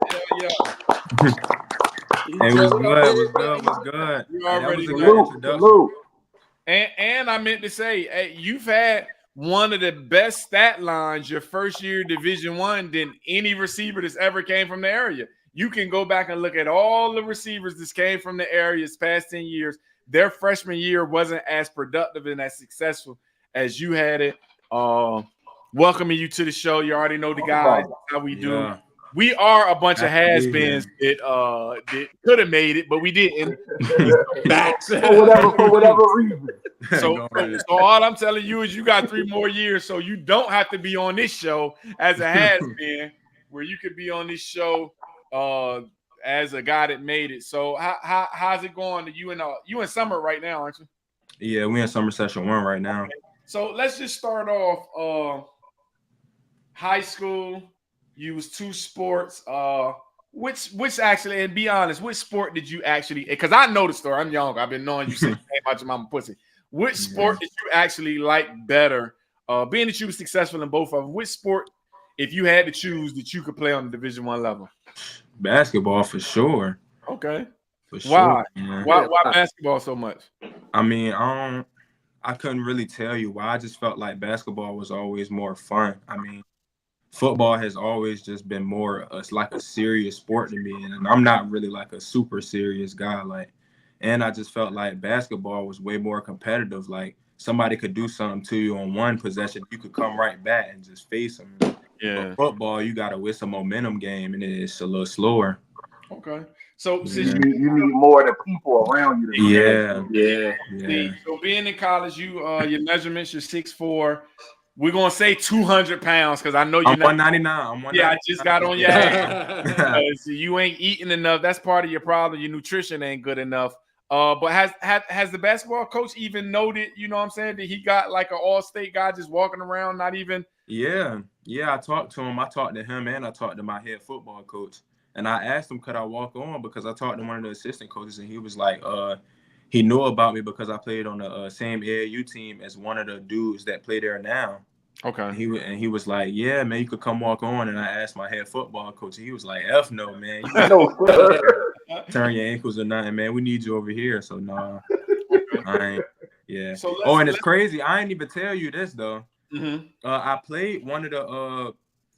[SPEAKER 6] Hey, what's good? What's good?
[SPEAKER 2] You
[SPEAKER 6] Hey, that
[SPEAKER 2] already
[SPEAKER 6] was a
[SPEAKER 2] know.
[SPEAKER 6] good introduction.
[SPEAKER 2] And I meant to say, hey, you've had one of the best stat lines your first year Division I than any receiver that's ever came from the area. You can go back and look at all the receivers that came from the area this past 10 years. Their freshman year wasn't as productive and as successful as you had it. Welcoming you to the show. You already know the guys, how we do. We are a bunch of has-beens that could have made it, but we didn't.
[SPEAKER 4] for whatever reason.
[SPEAKER 2] So all I'm telling you is you got 3 more years, so you don't have to be on this show as a has-been, where you could be on this show as a guy that made it. So how's it going? You in summer right now, aren't you?
[SPEAKER 6] Yeah, we in summer session 1 right now.
[SPEAKER 2] So let's just start off. High school, you was 2 sports. Which actually, and be honest, which sport did you actually? Because I know the story. I'm young. I've been knowing you since you came out your mama pussy. Which sport did you actually like better? Being that you were successful in both of them, which sport, if you had to choose, that you could play on the Division I level?
[SPEAKER 6] Basketball for sure.
[SPEAKER 2] Okay.
[SPEAKER 6] For sure.
[SPEAKER 2] Why?
[SPEAKER 6] Man.
[SPEAKER 2] Why basketball so much?
[SPEAKER 6] I mean, I couldn't really tell you why. I just felt like basketball was always more fun. I mean, football has always just been more like a serious sport to me, and I'm not really like a super serious guy. And I just felt like basketball was way more competitive. Like somebody could do something to you on one possession, you could come right back and just face them.
[SPEAKER 2] Yeah.
[SPEAKER 6] But football, you gotta win some momentum game, and it's a little slower.
[SPEAKER 2] Okay. So
[SPEAKER 4] you need more of the people around you.
[SPEAKER 6] Yeah.
[SPEAKER 2] So being in college, your measurements, you're 6'4". We're gonna say 200 pounds because I know you're
[SPEAKER 6] 199.
[SPEAKER 2] Yeah, I just got on your ass. You ain't eating enough. That's part of your problem. Your nutrition ain't good enough. But has the basketball coach even noted? You know what I'm saying? That he got like an all-state guy just walking around, not even. Yeah.
[SPEAKER 6] I talked to him. I talked to him, and I talked to my head football coach. And I asked him, could I walk on? Because I talked to one of the assistant coaches, and he was like, he knew about me because I played on the same AAU team as one of the dudes that play there now.
[SPEAKER 2] Okay.
[SPEAKER 6] And he was like, yeah, man, you could come walk on. And I asked my head football coach, and he was like, F no, man. You turn your ankles or nothing, man. We need you over here. So, nah, I ain't. Yeah. So and it's crazy. I ain't even tell you this, though.
[SPEAKER 2] Mm-hmm.
[SPEAKER 6] I played one of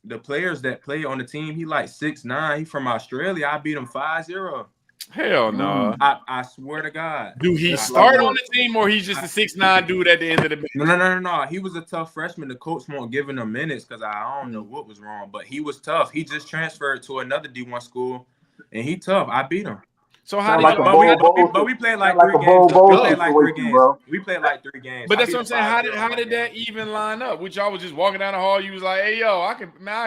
[SPEAKER 6] the players that play on the team. He like 6'9". He from Australia. I beat him 5-0.
[SPEAKER 2] Hell no.
[SPEAKER 6] I swear to God.
[SPEAKER 2] Do he start on the team or he's just a 6'9" dude at the end of the bench?
[SPEAKER 6] No. He was a tough freshman. The coach won't give him minutes because I don't know what was wrong. But he was tough. He just transferred to another D1 school, and he tough. I beat him.
[SPEAKER 2] So how did
[SPEAKER 6] but we played like 3 games. We played like 3 games.
[SPEAKER 2] But that's what I'm saying. How did that even line up? Which y'all was just walking down the hall. You was like, hey yo, I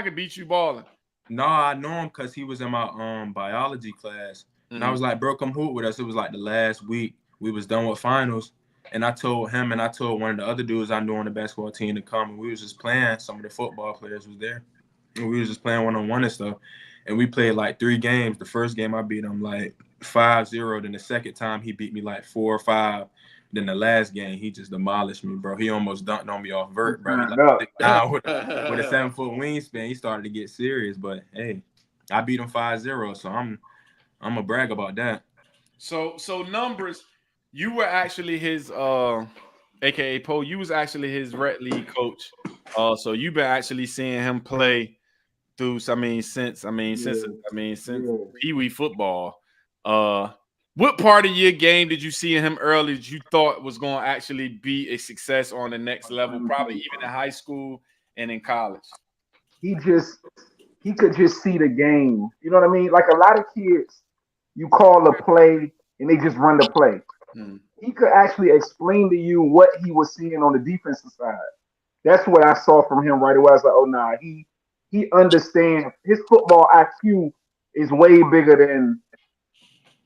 [SPEAKER 2] could beat you balling.
[SPEAKER 6] No, I know him because he was in my biology class. And I was like, bro, come hoop with us. It was like the last week. We was done with finals. And I told him and I told one of the other dudes I knew on the basketball team to come. And we was just playing. Some of the football players was there. And we was just playing one-on-one and stuff. And we played like 3 games. The first game I beat him like 5-0. Then the second time he beat me like 4-5. Then the last game, he just demolished me, bro. He almost dunked on me off vert, bro. He like 6 down with a 7-foot wingspan. He started to get serious, but hey, I beat him 5-0, so I'm gonna brag about that.
[SPEAKER 2] So numbers, you were actually his aka Poe, you was actually his rec league coach. So you've been actually seeing him play through since Pee Wee football. What part of your game did you see in him early that you thought was going to actually be a success on the next level, probably even in high school and in college?
[SPEAKER 4] He could just see the game. You know what I mean? Like a lot of kids, you call a play and they just run the play. He could actually explain to you what he was seeing on the defensive side. That's what I saw from him right away. I was like, oh nah, he understands. His football IQ is way bigger than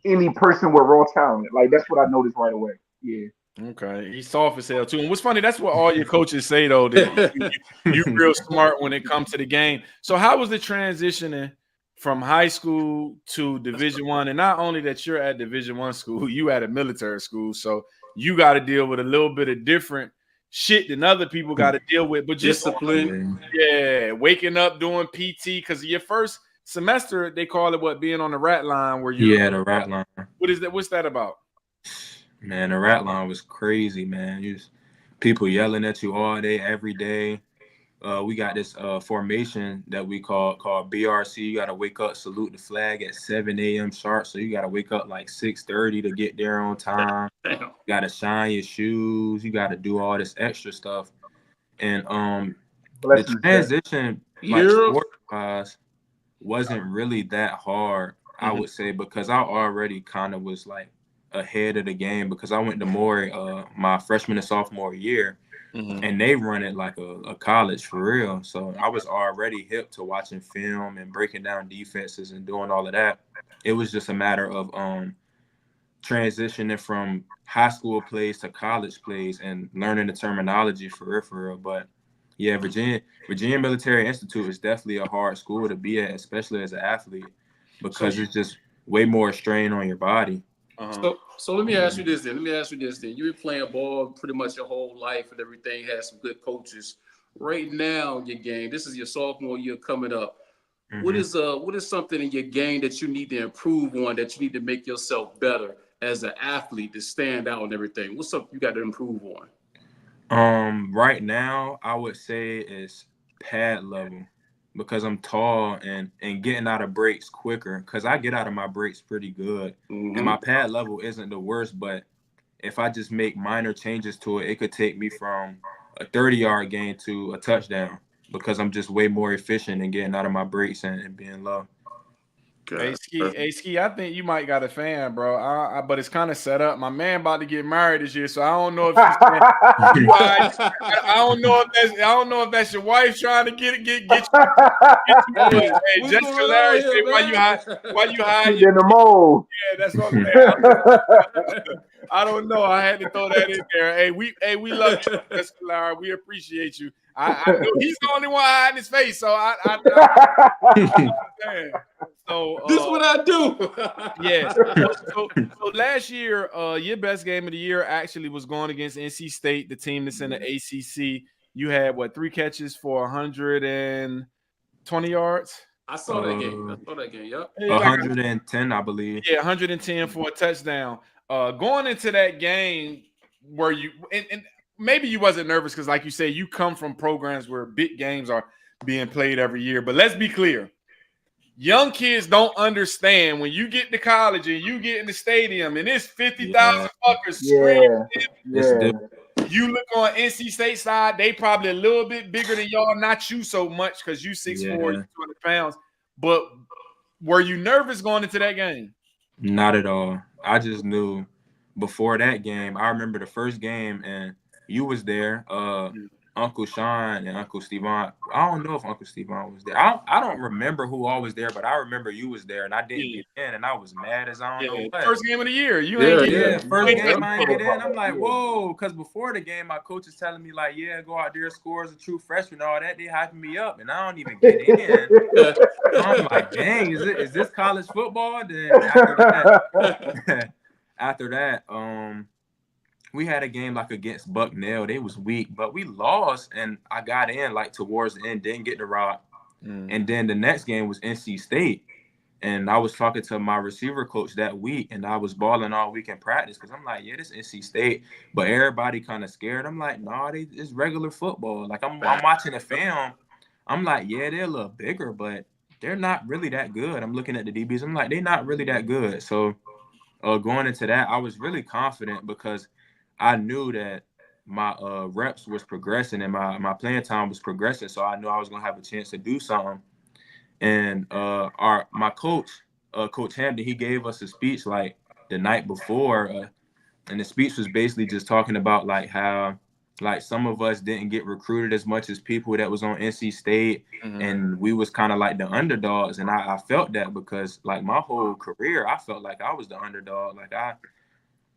[SPEAKER 4] any person with raw talent. Like that's what I noticed right away. Yeah.
[SPEAKER 2] Okay, he's soft as hell too. And what's funny, that's what all your coaches say though. That you real smart when it comes to the game. So how was the transitioning from high school to Division I? And not only that you're at Division I school, you at a military school, so you got to deal with a little bit of different shit than other people got to deal with. But just
[SPEAKER 5] discipline,
[SPEAKER 2] waking up doing PT because your first semester they call it what, being on the rat line where you
[SPEAKER 6] the rat line.
[SPEAKER 2] What is that? What's that about?
[SPEAKER 6] Man, the rat line was crazy, man. People yelling at you all day, every day. We got this formation that we called BRC. You got to wake up, salute the flag at 7 a.m. sharp. So you got to wake up like 6:30 to get there on time. You got to shine your shoes. You got to do all this extra stuff. And the transition, like sport-wise, wasn't really that hard, I would say, because I already kind of was like ahead of the game because I went to Maury my freshman and sophomore year. And they run it like a college for real. So I was already hip to watching film and breaking down defenses and doing all of that. It was just a matter of transitioning from high school plays to college plays and learning the terminology for real. But yeah, Virginia Military Institute is definitely a hard school to be at, especially as an athlete, because it's just way more strain on your body.
[SPEAKER 5] So let me ask you this then. You've been playing ball pretty much your whole life and everything, had some good coaches. Right now in your game, this is your sophomore year coming up. What is something in your game that you need to improve on, that you need to make yourself better as an athlete to stand out and everything? What's something you got to improve on?
[SPEAKER 6] Right now, I would say is pad level, because I'm tall and getting out of breaks quicker, because I get out of my breaks pretty good. And my pad level isn't the worst, but if I just make minor changes to it, it could take me from a 30-yard gain to a touchdown, because I'm just way more efficient in getting out of my breaks and being low.
[SPEAKER 2] Hey Ski, I think you might got a fan, bro. But it's kind of set up. My man about to get married this year, so I don't know if I don't know if that's your wife trying to get you. Hey, Jessica Larry, say why you hide
[SPEAKER 4] in the mold?
[SPEAKER 2] Yeah, that's what I'm saying. I don't know. I had to throw that in there. Hey, we love you, Jessica Larry. We appreciate you. I know he's the only one hiding his face, so I So
[SPEAKER 5] this is what I do.
[SPEAKER 2] Yeah. So last year, your best game of the year actually was going against NC State, the team that's in the ACC. You had 3 catches for 120 yards.
[SPEAKER 5] I saw that game. Yep.
[SPEAKER 6] 110, I believe.
[SPEAKER 2] Yeah, 110 for a touchdown. Going into that game, were you and maybe you wasn't nervous because, like you say, you come from programs where big games are being played every year. But let's be clear. Young kids don't understand when you get to college and you get in the stadium and it's 50,000 fuckers screaming. You look on NC State side, they probably a little bit bigger than y'all. Not you so much because you 6'4", 200 pounds. But were you nervous going into that game?
[SPEAKER 6] Not at all. I just knew before that game. I remember the first game and you was there. Uncle Sean and Uncle Steven. I don't know if Uncle Steven was there. I don't remember who all was there, but I remember you was there, and I didn't get in, and I was mad as I don't know what.
[SPEAKER 2] First game of the year. You
[SPEAKER 5] Yeah,
[SPEAKER 2] ain't
[SPEAKER 5] yeah.
[SPEAKER 2] get
[SPEAKER 6] Yeah, first
[SPEAKER 2] you
[SPEAKER 6] game I ain't get in. I'm like, whoa, because before the game, my coach is telling me like, yeah, go out there, score as a true freshman, all that. They hyping me up, and I don't even get in. I'm like, dang, is this college football? Then after that, we had a game like against Bucknell. They was weak, but we lost, and I got in like towards the end, didn't get the rock. And then the next game was NC State. And I was talking to my receiver coach that week, and I was balling all week in practice because I'm like, yeah, this NC State. But everybody kind of scared. I'm like, nah, it's regular football. Like, I'm watching the film. I'm like, yeah, they're a little bigger, but they're not really that good. I'm looking at the DBs. I'm like, they're not really that good. So going into that, I was really confident because I knew that my reps was progressing and my playing time was progressing. So I knew I was going to have a chance to do something. And my coach, Coach Hampton, he gave us a speech like the night before, and the speech was basically just talking about like how like some of us didn't get recruited as much as people that was on NC State, and we was kind of like the underdogs. And I felt that because like my whole career, I felt like I was the underdog. Like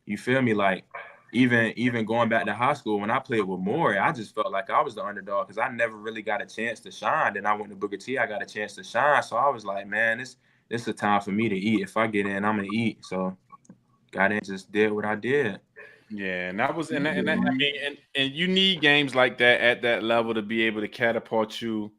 [SPEAKER 6] you feel me? Like even going back to high school when I played with Maury, I just felt like I was the underdog because I never really got a chance to shine. Then I went to Booker T, I got a chance to shine. So I was like, man, this is a time for me to eat. If I get in, I'm gonna eat. So got in, just did what I did.
[SPEAKER 2] Yeah, and that was I mean, and you need games like that at that level to be able to catapult you,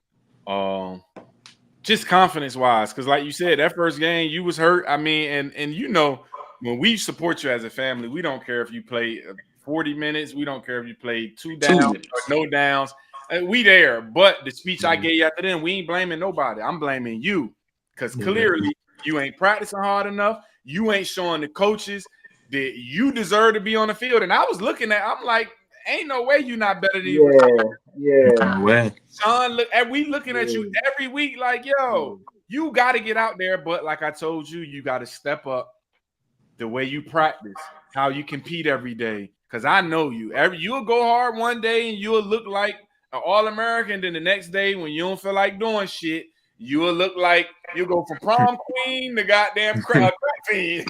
[SPEAKER 2] just confidence wise. Because like you said, that first game you was hurt. I mean, and you know, when we support you as a family, we don't care if you play 40 minutes. We don't care if you play 2 downs or no downs. We there. But the speech I gave after then, we ain't blaming nobody. I'm blaming you because clearly you ain't practicing hard enough. You ain't showing the coaches that you deserve to be on the field. And I was looking at, I'm like, ain't no way you not better than you.
[SPEAKER 4] Yeah.
[SPEAKER 6] Well,
[SPEAKER 2] Sean, we looking at you every week like, yo, you got to get out there. But like I told you, you got to step up the way you practice, how you compete every day. Because I know you. You'll go hard one day and you'll look like an All-American. Then the next day when you don't feel like doing shit, you will look like you go from prom queen to goddamn crack fiend.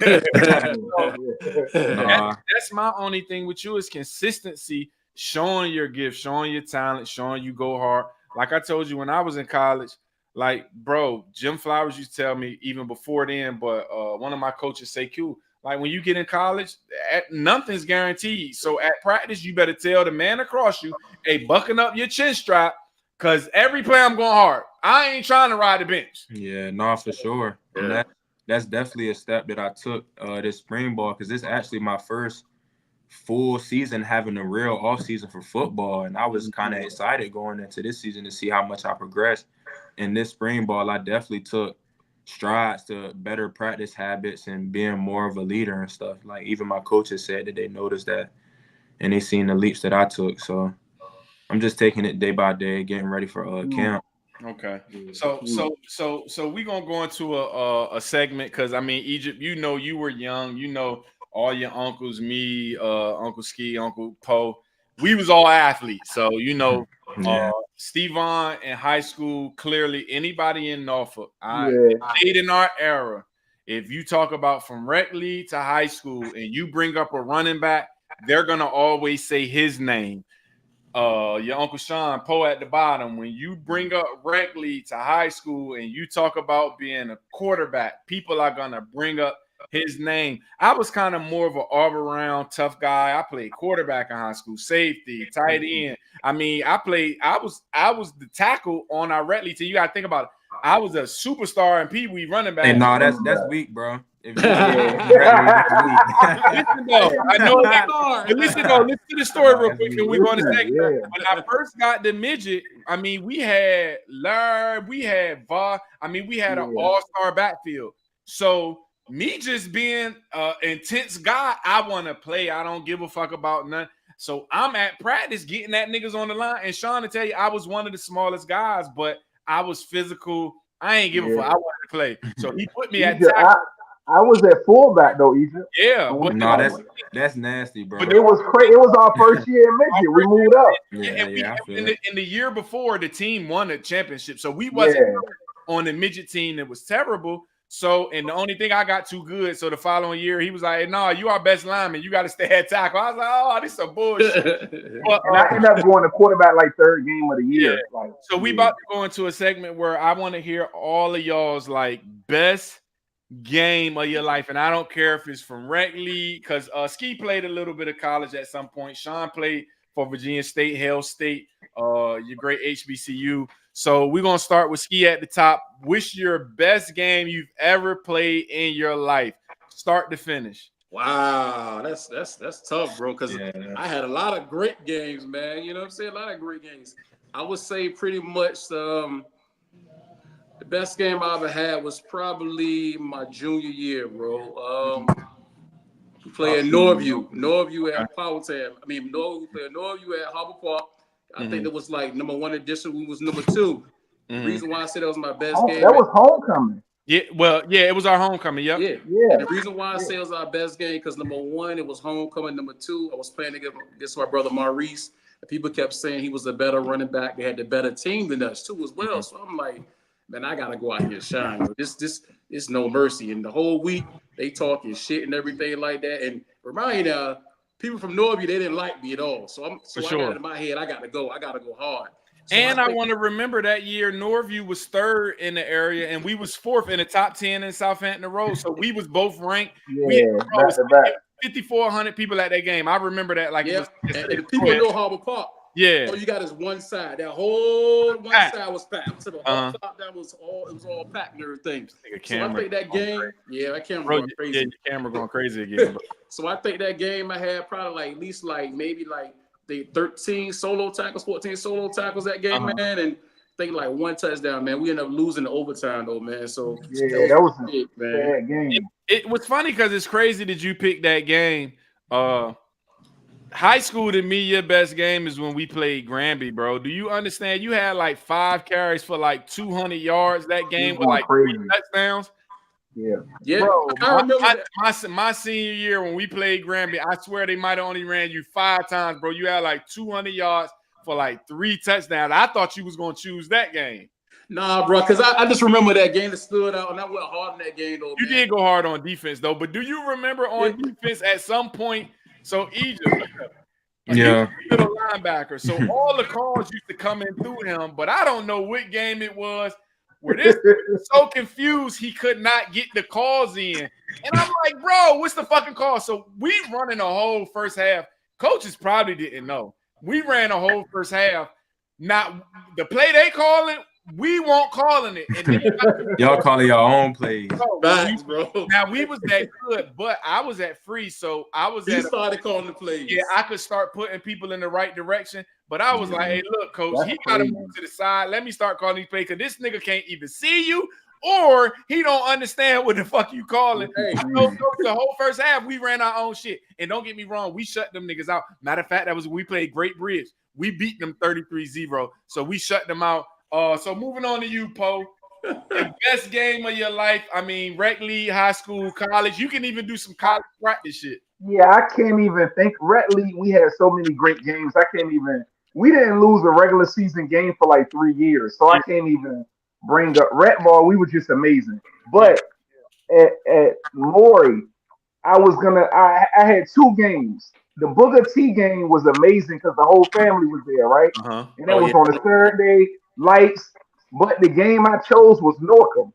[SPEAKER 2] That's my only thing with you is consistency, showing your gift, showing your talent, showing you go hard. Like I told you when I was in college, like, bro, Jim Flowers used to tell me even before then, but one of my coaches say, Q, like when you get in college, nothing's guaranteed. So at practice, you better tell the man across you, hey, buckle up your chin strap. Because every play I'm going hard. I ain't trying to ride the bench.
[SPEAKER 6] Yeah, no, for sure. And that's definitely a step that I took this spring ball because this is actually my first full season having a real off season for football. And I was kind of excited going into this season to see how much I progressed. In this spring ball, I definitely took strides to better practice habits and being more of a leader and stuff. Like even my coaches said that they noticed that and they seen the leaps that I took. So I'm just taking it day by day, getting ready for camp.
[SPEAKER 2] Okay. So we're gonna go into a segment because I mean, Egypt, you know, you were young, you know, all your uncles, me, Uncle Ski, Uncle Poe, we was all athletes. So you know, Steven in high school, clearly anybody in Norfolk, stayed in our era. If you talk about from rec league to high school and you bring up a running back, they're gonna always say his name. Your Uncle Sean, Poe at the bottom, when you bring up rec league to high school and you talk about being a quarterback, people are going to bring up his name. I was kind of more of an all-around tough guy. I played quarterback in high school, safety, tight end. I mean, I was the tackle on our rec league team. You got to think about it. I was a superstar in Pee Wee running back.
[SPEAKER 6] Hey, no, that's weak, bro. If you
[SPEAKER 2] listen though, I know that. Listen to the story real quick, and we're going to take. When I first got the midget, I mean, we had Larry, we had Va. I mean, we had an all-star backfield. So me just being an intense guy, I want to play. I don't give a fuck about none. So I'm at practice getting that niggas on the line. And Sean, to tell you, I was one of the smallest guys, but I was physical. I ain't give a fuck. I wanted to play. So he put me at tackle.
[SPEAKER 4] I was at fullback though, Egypt.
[SPEAKER 2] Yeah,
[SPEAKER 4] When we
[SPEAKER 2] but
[SPEAKER 6] No,
[SPEAKER 4] started.
[SPEAKER 6] that's nasty, bro.
[SPEAKER 2] But
[SPEAKER 4] It was crazy. It was our first year in midget. We moved up.
[SPEAKER 6] Yeah,
[SPEAKER 2] and
[SPEAKER 6] I feel
[SPEAKER 2] in
[SPEAKER 6] it.
[SPEAKER 2] the year before, the team won a championship, so we
[SPEAKER 4] Yeah.
[SPEAKER 2] wasn't on the midget team that was terrible. So, and the only thing I got too good. So the following year, he was like, "No, nah, you our best lineman. You got to stay at tackle." I was like, "Oh, this is some bullshit." But,
[SPEAKER 4] And I ended up going to quarterback like third game of the year.
[SPEAKER 2] Yeah.
[SPEAKER 4] Like,
[SPEAKER 2] so we about to go into a segment where I want to hear all of y'all's like best game of your life, and I don't care if it's from rec league, because Ski played a little bit of college at some point. Sean played for Virginia State, Hale State, your great HBCU. So we're gonna start with Ski at the top. What's your best game you've ever played in your life, start to finish?
[SPEAKER 5] Wow, that's tough, bro. Because
[SPEAKER 6] Yeah.
[SPEAKER 5] I had a lot of great games, man. You know what I'm saying? A lot of great games. I would say pretty much the best game I ever had was probably my junior year, bro. We played at Norview at Powhatan. I mean, we played at Norview at Harbor Park. I think it was like number 1 edition. We was number 2. The reason why I said that was my best game.
[SPEAKER 4] that was homecoming.
[SPEAKER 2] Yeah, well, yeah, it was our homecoming. Yep.
[SPEAKER 5] Yeah. And the reason why I say it was our best game because number 1, it was homecoming. Number 2, I was playing against my brother Maurice. And people kept saying he was a better running back. They had the better team than us too as well. So I'm like, man, I gotta go out here and shine. This no mercy. And the whole week they talking shit and everything like that. And remind you, people from Norview, they didn't like me at all. So I got it in my head, I gotta go hard. So
[SPEAKER 2] and I want to remember that year Norview was 3rd in the area, and we was 4th in the top 10 in Southampton Road. So we was both ranked.
[SPEAKER 4] Yeah, back to back.
[SPEAKER 2] 5,400 people at that game. I remember that like it was,
[SPEAKER 5] and the people know Harbor Park.
[SPEAKER 2] Yeah.
[SPEAKER 5] All you got is one side. That whole one side was packed. To the top, it was all packed and everything. So I think that game, that camera going crazy.
[SPEAKER 2] Yeah, your camera going crazy again.
[SPEAKER 5] So I think that game I had probably like at least like maybe like the 13 solo tackles, 14 solo tackles that game, man, and I think like 1 touchdown, man. We ended up losing the overtime though, man. So
[SPEAKER 4] that was a bad game.
[SPEAKER 2] It was funny because it's crazy that you picked that game. High school to me, your best game is when we played Granby, bro. Do you understand? You had like 5 carries for like 200 yards that game with like 3 touchdowns.
[SPEAKER 4] Yeah.
[SPEAKER 2] Bro,
[SPEAKER 5] I remember
[SPEAKER 2] my senior year when we played Granby, I swear they might have only ran you 5 times, bro. You had like 200 yards for like 3 touchdowns. I thought you was gonna choose that game.
[SPEAKER 5] Nah, bro, because I just remember that game that stood out, and I went hard in that game though.
[SPEAKER 2] You did go hard on defense though, but do you remember on defense at some point? So Egypt, little linebacker. So all the calls used to come in through him, but I don't know what game it was where this was so confused he could not get the calls in. And I'm like, bro, what's the fucking call? So we running a whole first half. Coaches probably didn't know. We ran a whole first half. Not the play they calling, we won't calling it. And then
[SPEAKER 6] y'all calling your own plays.
[SPEAKER 5] Bro.
[SPEAKER 2] Now we was that good, but I was at free, so I was.
[SPEAKER 5] You started calling the plays.
[SPEAKER 2] Yeah, I could start putting people in the right direction, but I was like, "Hey, look, coach, he got to move to the side. Let me start calling these plays because this nigga can't even see you, or he don't understand what the fuck you calling."
[SPEAKER 5] Hey.
[SPEAKER 2] I told coach the whole first half we ran our own shit, and don't get me wrong, we shut them niggas out. Matter of fact, we played Great Bridge. We beat them 33-0, so we shut them out. So moving on to you, Poe. The best game of your life. I mean, rec league, high school, college. You can even do some college practice shit.
[SPEAKER 4] Yeah, I can't even think. Rec league, we had so many great games. I can't even. We didn't lose a regular season game for like 3 years, so I can't even bring up rec ball. We were just amazing. But at Maury, I had 2 games. The Booger T game was amazing because the whole family was there, right? And that was on a Saturday. Lights, but the game I chose was Norcom.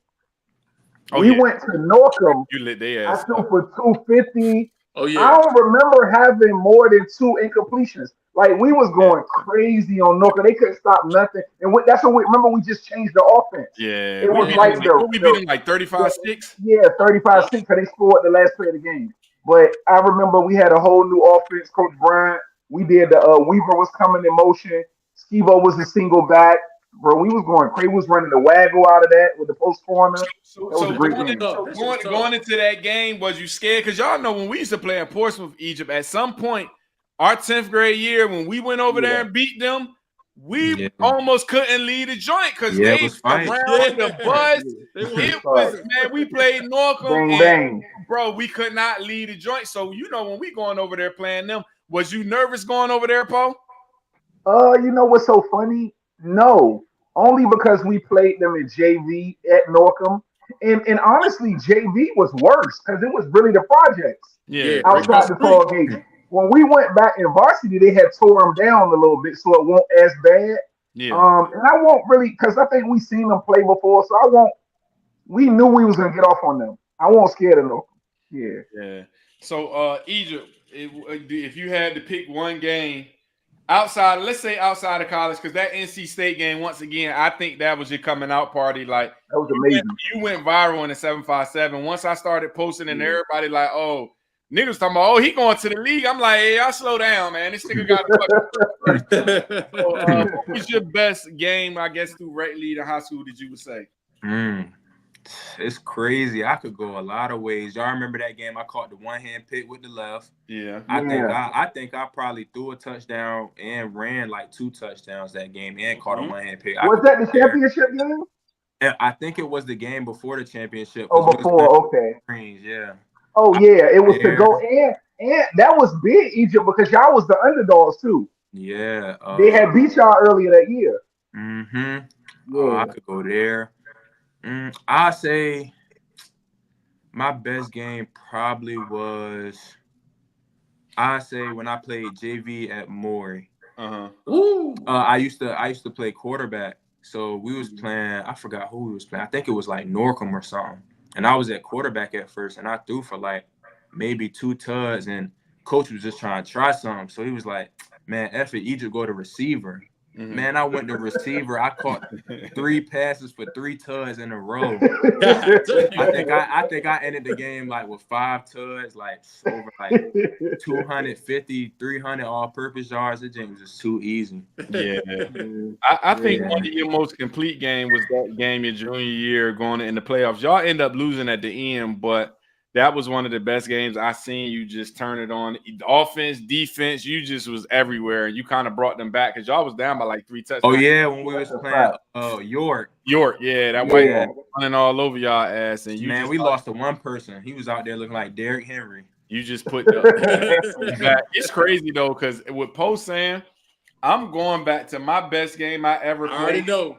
[SPEAKER 4] We went to Norcom.
[SPEAKER 2] You lit their ass.
[SPEAKER 4] I threw for 250.
[SPEAKER 5] Oh yeah.
[SPEAKER 4] I don't remember having more than 2 incompletions. Like we was going crazy on Norcom. They couldn't stop nothing. And that's what remember we just changed the offense.
[SPEAKER 2] Yeah.
[SPEAKER 4] It was like
[SPEAKER 2] we beat them like 35-6.
[SPEAKER 4] Yeah, 35-6 because they scored the last play of the game. But I remember we had a whole new offense. Coach Bryant. We did the Weaver was coming in motion. Skivo was a single back. Bro, we was going crazy. We was running the waggle out of that with the post corner.
[SPEAKER 2] So going into that game, was you scared? Because y'all know when we used to play in Portsmouth, Egypt, at some point, our 10th grade year, when we went over there and beat them, we almost couldn't lead the joint because
[SPEAKER 6] Yeah, it
[SPEAKER 2] they
[SPEAKER 6] was fine.
[SPEAKER 2] around the bus.
[SPEAKER 5] They
[SPEAKER 2] It was, man, we played Norcom,
[SPEAKER 4] Bang
[SPEAKER 2] and
[SPEAKER 4] bang.
[SPEAKER 2] bro, we could not lead the joint. So you know, when we going over there playing them, was you nervous going over there, Poe?
[SPEAKER 4] You know what's so funny? No, only because we played them in JV at Norcom, and honestly, JV was worse because it was really the projects
[SPEAKER 2] Yeah,
[SPEAKER 4] outside the tall gates. When we went back in varsity, they had tore them down a little bit, so it won't as bad.
[SPEAKER 2] yeah.
[SPEAKER 4] And I won't really because I think we seen them play before, so I won't. We knew we was gonna get off on them. I won't scared of them. Yeah.
[SPEAKER 2] Yeah. So, Egypt, if you had to pick one game outside, let's say outside of college, because that NC State game, once again, I think that was your coming out party. Like
[SPEAKER 4] That was amazing.
[SPEAKER 2] you went viral in the 757. Once I started posting, and everybody like, oh, niggas talking about, oh, he going to the league. I'm like, hey, y'all slow down, man. This nigga got a so, what was your best game, I guess, through rec league in high school that you would say?
[SPEAKER 6] It's crazy. I could go a lot of ways. Y'all remember that game? I caught the one-hand pick with the left.
[SPEAKER 2] Yeah.
[SPEAKER 6] I think I probably threw a touchdown and ran like 2 touchdowns that game and caught a one-hand pick.
[SPEAKER 4] Was that the championship game?
[SPEAKER 6] I think it was the game before the championship.
[SPEAKER 4] Oh, before, okay.
[SPEAKER 6] Yeah.
[SPEAKER 4] Oh yeah, it was to go and that was big, Egypt, because y'all was the underdogs too.
[SPEAKER 6] Yeah.
[SPEAKER 4] They had beat y'all earlier that year.
[SPEAKER 6] I could go there. I say my best game probably was when I played JV at Maury. I used to play quarterback. So we was playing, I forgot who we was playing. I think it was like Norcom or something. And I was at quarterback at first, and I threw for like maybe 2 tuds, and coach was just trying to try something. So he was like, man, F it, Egypt go to receiver. Man, I went to receiver. I caught 3 passes for 3 tuds in a row. I think I ended the game like with 5 tuds, like over like 250, 300 all-purpose yards. It was just too easy.
[SPEAKER 2] Yeah, I think one of your most complete game was that game your junior year going in the playoffs. Y'all end up losing at the end, but that was one of the best games I seen you just turn it on. Offense, defense, you just was everywhere. You kind of brought them back because y'all was down by like 3 touchdowns.
[SPEAKER 6] Oh, yeah, when we was playing York.
[SPEAKER 2] Yeah, that white guy running all over y'all ass. And you
[SPEAKER 6] we lost to one person. He was out there looking like Derrick Henry.
[SPEAKER 2] You just put the back. It's crazy, though, because with Poe saying, I'm going back to my best game I ever played.
[SPEAKER 5] I already know.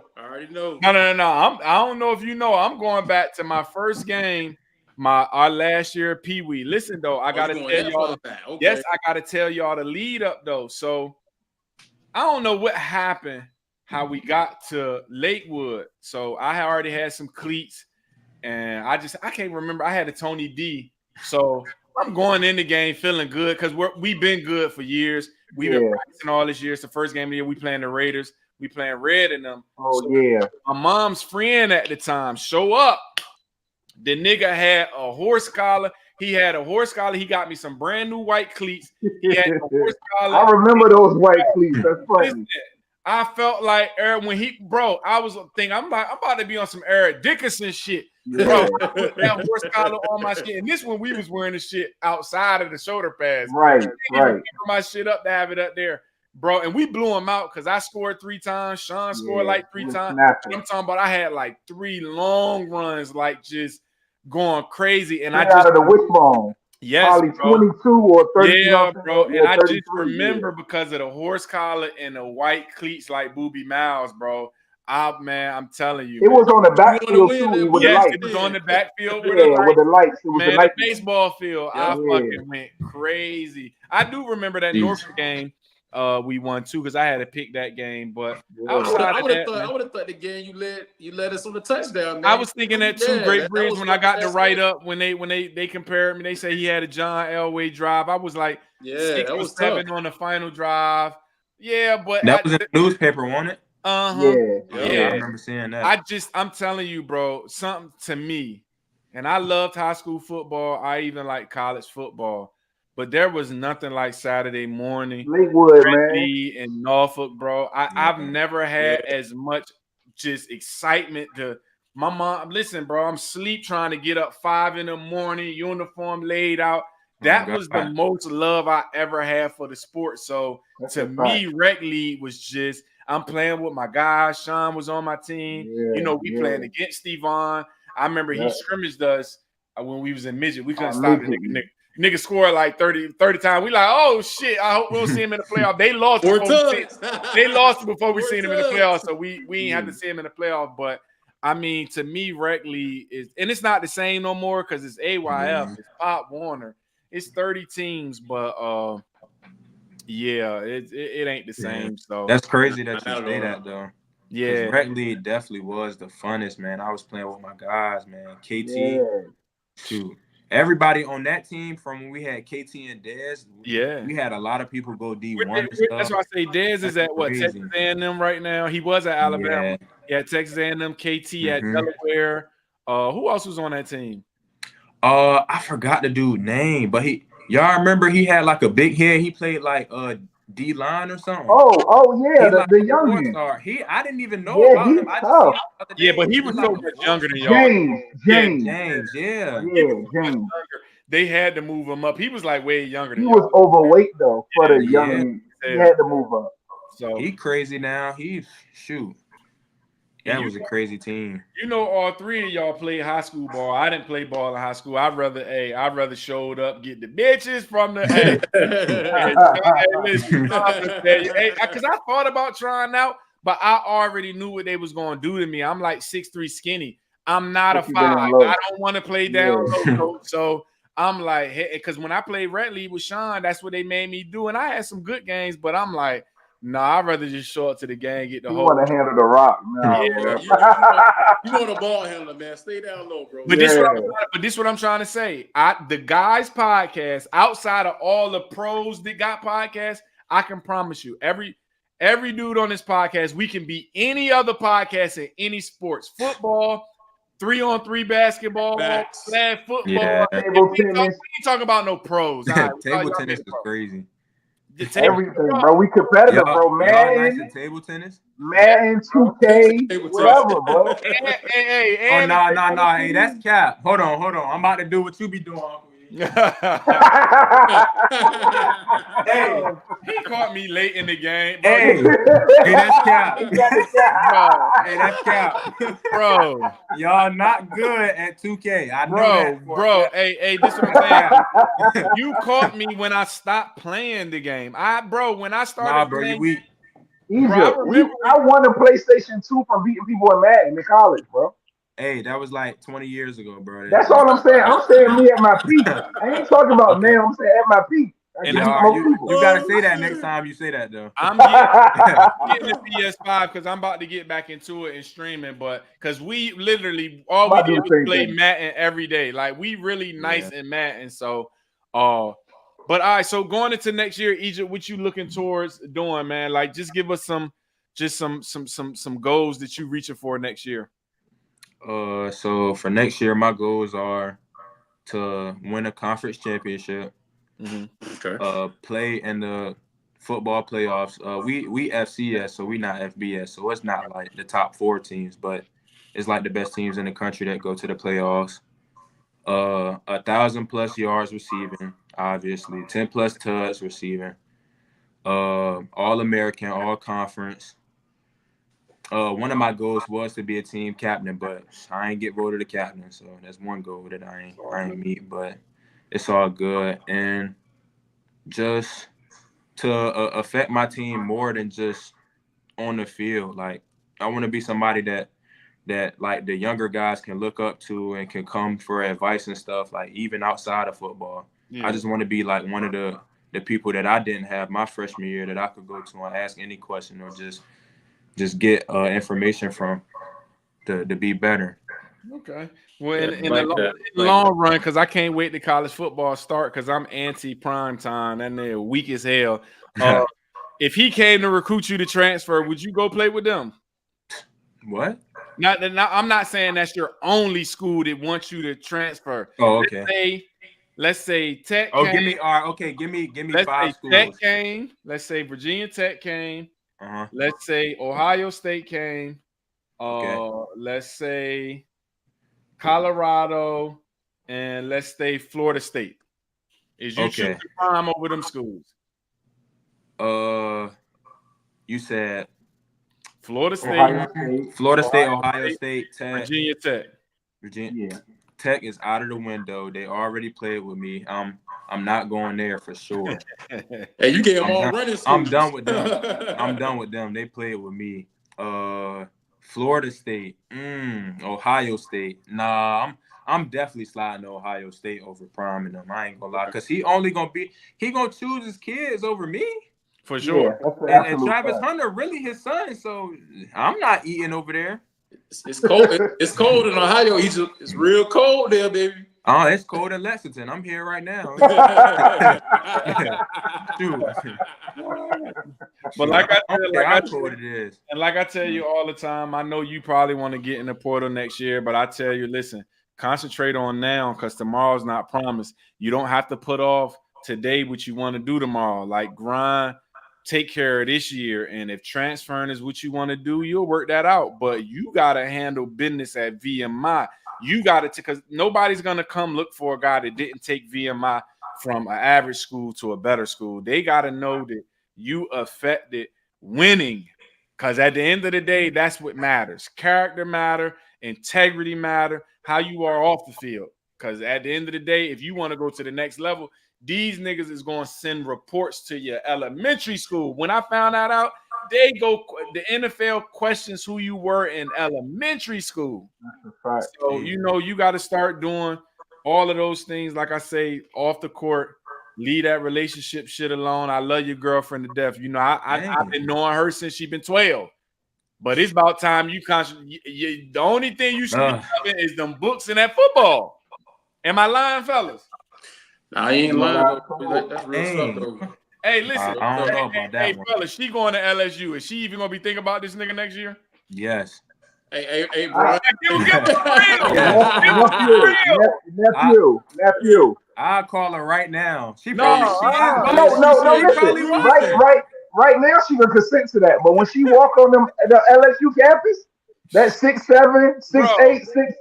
[SPEAKER 5] No.
[SPEAKER 2] I don't know if you know. I'm going back to my first game. Our last year Pee Wee. Listen though, I gotta tell y'all. Okay. Yes, I gotta tell y'all the lead up though. So I don't know what happened, how we got to Lakewood. So I already had some cleats, and I can't remember. I had a Tony D. So I'm going in the game feeling good because we've been good for years. We've been practicing all this year. It's the first game of the year. We playing the Raiders. We playing red in them. My mom's friend at the time show up. The nigga had a horse collar. He had a horse collar. He got me some brand new white cleats. He had a horse collar.
[SPEAKER 4] I remember those white cleats. That's funny.
[SPEAKER 2] Listen, I felt like when I was thinking I'm about to be on some Eric Dickerson shit. Bro, I put that horse collar on my shit. And this when we was wearing the shit outside of the shoulder pads.
[SPEAKER 4] Right.
[SPEAKER 2] Cover my shit up to have it up there. Bro, and we blew him out because I scored 3 times. Sean scored like 3 times. I'm talking about I had like 3 long runs, like just going crazy, and I just
[SPEAKER 4] out of the wishbone.
[SPEAKER 2] Yes,
[SPEAKER 4] probably
[SPEAKER 2] bro.
[SPEAKER 4] 22 or 30.
[SPEAKER 2] Yeah, bro. And I just remember because of the horse collar and the white cleats like Booby Miles, bro. I'm telling you,
[SPEAKER 4] it was on the backfield too. With the lights.
[SPEAKER 2] It was on the backfield
[SPEAKER 4] with the lights. It was
[SPEAKER 2] the baseball field. I fucking went crazy. I do remember that Norfolk game. We won too because I had to pick that game, but I would have
[SPEAKER 5] thought the game you led us on the touchdown. Man.
[SPEAKER 2] I was thinking that too. Great Bridge when I got the write up when they compared me, they say he had a John Elway drive. I was like 6 or 7 on the final drive. Yeah, but
[SPEAKER 6] that was in the newspaper, wasn't it?
[SPEAKER 2] Yeah,
[SPEAKER 6] I remember seeing that.
[SPEAKER 2] I'm telling you, bro, something to me, and I loved high school football. I even like college football. But there was nothing like Saturday morning.
[SPEAKER 4] Lakewood, man.
[SPEAKER 2] In Norfolk, bro. I've never had as much just excitement to my mom. Listen, bro, I'm sleep trying to get up 5 in the morning, uniform laid out. That was the most love I ever had for the sport. So to me, rec league was just, I'm playing with my guys. Sean was on my team. We playing against Stevan. I remember he scrimmaged us when we was in midget. We couldn't stop the nigga scored like 30 times. We like, oh shit, I hope we'll see him in the playoff. They lost before we seen him in the playoffs, so we ain't have to see him in the playoff. But I mean, to me, Rec League is, and it's not the same no more because it's AYF, it's Pop Warner, it's 30 teams, but it ain't the same. So
[SPEAKER 6] that's crazy that you say that though.
[SPEAKER 2] Yeah,
[SPEAKER 6] Rec League definitely was the funnest, man. I was playing with my guys, man. KT, shoot. Everybody on that team from when we had KT and Dez, we had a lot of people go D1.
[SPEAKER 2] That's why I say Dez is at what, Texas A&M right now. He was at Alabama. Yeah, Texas A&M, KT at Delaware. Who else was on that team?
[SPEAKER 6] I forgot the dude's name, but y'all remember he had like a big head. He played like D-line or something.
[SPEAKER 4] The young man.
[SPEAKER 6] I didn't even know about him. I just seen him the other day.
[SPEAKER 2] But he was so much younger than y'all.
[SPEAKER 6] James.
[SPEAKER 2] James. They had to move him up. He was like way younger than
[SPEAKER 4] he
[SPEAKER 2] y'all.
[SPEAKER 4] was overweight though for the young. He had to move up.
[SPEAKER 2] So
[SPEAKER 6] he crazy now. That was a crazy team.
[SPEAKER 2] All three of y'all played high school ball. I didn't play ball in high school. I'd rather showed up, get the bitches from the because I thought about trying out, but I already knew what they was gonna do to me. I'm like 6'3" skinny. I'm not a 5. I don't want to play down low. So I'm like, hey, because when I played Red League with Sean, that's what they made me do. And I had some good games, but I'm like, nah, I'd rather just show up to the game, get the whole.
[SPEAKER 4] You want to handle the rock, man.
[SPEAKER 5] You want a ball handler, man. Stay down low, bro.
[SPEAKER 2] But this is what I'm trying to say. The guys' podcast, outside of all the pros that got podcasts, I can promise you, every dude on this podcast, we can beat any other podcast in any sports. Football, 3-on-3 basketball, flag football.
[SPEAKER 4] Table tennis.
[SPEAKER 2] We ain't talking about no pros.
[SPEAKER 6] Table tennis is crazy.
[SPEAKER 4] Everything, bro. We competitive, bro. Man,
[SPEAKER 6] nice table tennis.
[SPEAKER 4] Man, 2K, whatever, bro.
[SPEAKER 2] Hey,
[SPEAKER 6] nah. Hey, that's cap. Hold on. I'm about to do what you be doing.
[SPEAKER 2] Hey, he caught me late in the game. Bro.
[SPEAKER 6] Hey, that's cap.
[SPEAKER 2] Hey, that's cap, bro.
[SPEAKER 6] Y'all not good at 2K. I know
[SPEAKER 2] bro. Hey, this is what I'm saying. You caught me when I stopped playing the game. When I started playing,
[SPEAKER 6] you weak.
[SPEAKER 4] I won a PlayStation 2 from beating people in Madden in college, bro.
[SPEAKER 6] Hey, that was like 20 years ago, bro.
[SPEAKER 4] That's all I'm saying. I'm saying me at my peak. I ain't talking about now. I'm saying at my peak.
[SPEAKER 6] And you gotta say that next time you say that, though.
[SPEAKER 2] I'm getting the PS5 because I'm about to get back into it and streaming, but because we literally all we did was play Madden every day. Like we really nice in Madden. So, but all right. So going into next year, Egypt, what you looking towards doing, man? Like just give us some goals that you reaching for next year.
[SPEAKER 6] So for next year, my goals are to win a conference championship.
[SPEAKER 2] Okay.
[SPEAKER 6] Play in the football playoffs. We FCS, so we not FBS, so it's not like the top 4 teams, but it's like the best teams in the country that go to the playoffs. 1,000+ yards receiving, obviously. 10+ touchdowns receiving. All American, all conference. One of my goals was to be a team captain, but I ain't get voted a captain, so that's one goal that I ain't meet, but it's all good. And just to affect my team more than just on the field. Like I want to be somebody that like the younger guys can look up to and can come for advice and stuff, like even outside of football. Yeah. I just want to be like one of the people that I didn't have my freshman year that I could go to and ask any question or just get information from to be better.
[SPEAKER 2] Okay. Well, in the long run, because I can't wait to college football start because I'm anti-prime time and they're weak as hell. If he came to recruit you to transfer, would you go play with them?
[SPEAKER 6] What?
[SPEAKER 2] I'm not saying that's your only school that wants you to transfer.
[SPEAKER 6] Oh, okay.
[SPEAKER 2] Let's say Tech.
[SPEAKER 6] Oh, give me 5 schools.
[SPEAKER 2] Tech came. Let's say Virginia Tech came. Let's say Ohio State came. Let's say Colorado, and let's say Florida State. Is you choosing prime over them schools?
[SPEAKER 6] You said
[SPEAKER 2] Florida State,
[SPEAKER 6] Ohio State, Tech,
[SPEAKER 2] Virginia Tech.
[SPEAKER 4] Yeah.
[SPEAKER 6] Tech is out of the window. They already played with me. I'm not going there for sure.
[SPEAKER 5] Hey, you gave them all running.
[SPEAKER 6] I'm done with them. They played with me. Florida State, Ohio State. Nah, I'm definitely sliding to Ohio State over Prime and them. I ain't gonna lie, because he gonna choose his kids over me.
[SPEAKER 2] For sure.
[SPEAKER 4] Yeah,
[SPEAKER 6] And Travis Hunter really his son, so I'm not eating over there.
[SPEAKER 5] It's cold. It's cold in Ohio. It's real cold there, baby.
[SPEAKER 6] Oh, it's cold in Lexington. I'm here right now. Dude.
[SPEAKER 2] But like I tell you all the time, I know you probably want to get in the portal next year, but I tell you, listen, concentrate on now because tomorrow's not promised. You don't have to put off today what you want to do tomorrow. Like grind, take care of this year. And if transferring is what you want to do, you'll work that out. But you got to handle business at VMI. You got it because nobody's going to come look for a guy that didn't take VMI from an average school to a better school. They got to know that you affected winning because at the end of the day, that's what matters. Character matter, integrity matter, how you are off the field. Because at the end of the day, if you want to go to the next level, these niggas is going to send reports to your elementary school. When I found that out, the NFL questions who you were in elementary school.
[SPEAKER 4] That's a fact.
[SPEAKER 2] So, you got to start doing all of those things. Like I say, off the court, leave that relationship shit alone. I love your girlfriend to death. I've been knowing her since she been 12. But it's about time the only thing you should be loving is them books and that football. Am I lying, fellas?
[SPEAKER 5] Nah, I ain't lying. That's real stuff, though.
[SPEAKER 2] Hey, listen.
[SPEAKER 6] I don't know about that one.
[SPEAKER 2] Fellas, she going to LSU. Is she even going to be thinking about this nigga next year?
[SPEAKER 6] Yes.
[SPEAKER 5] Hey, bro.
[SPEAKER 4] Nephew.
[SPEAKER 6] I'll call her right now.
[SPEAKER 4] No. Listen. Right now, she gonna consent to that. But when she walk on the LSU campus, that 6'7", 6'8", 6'6",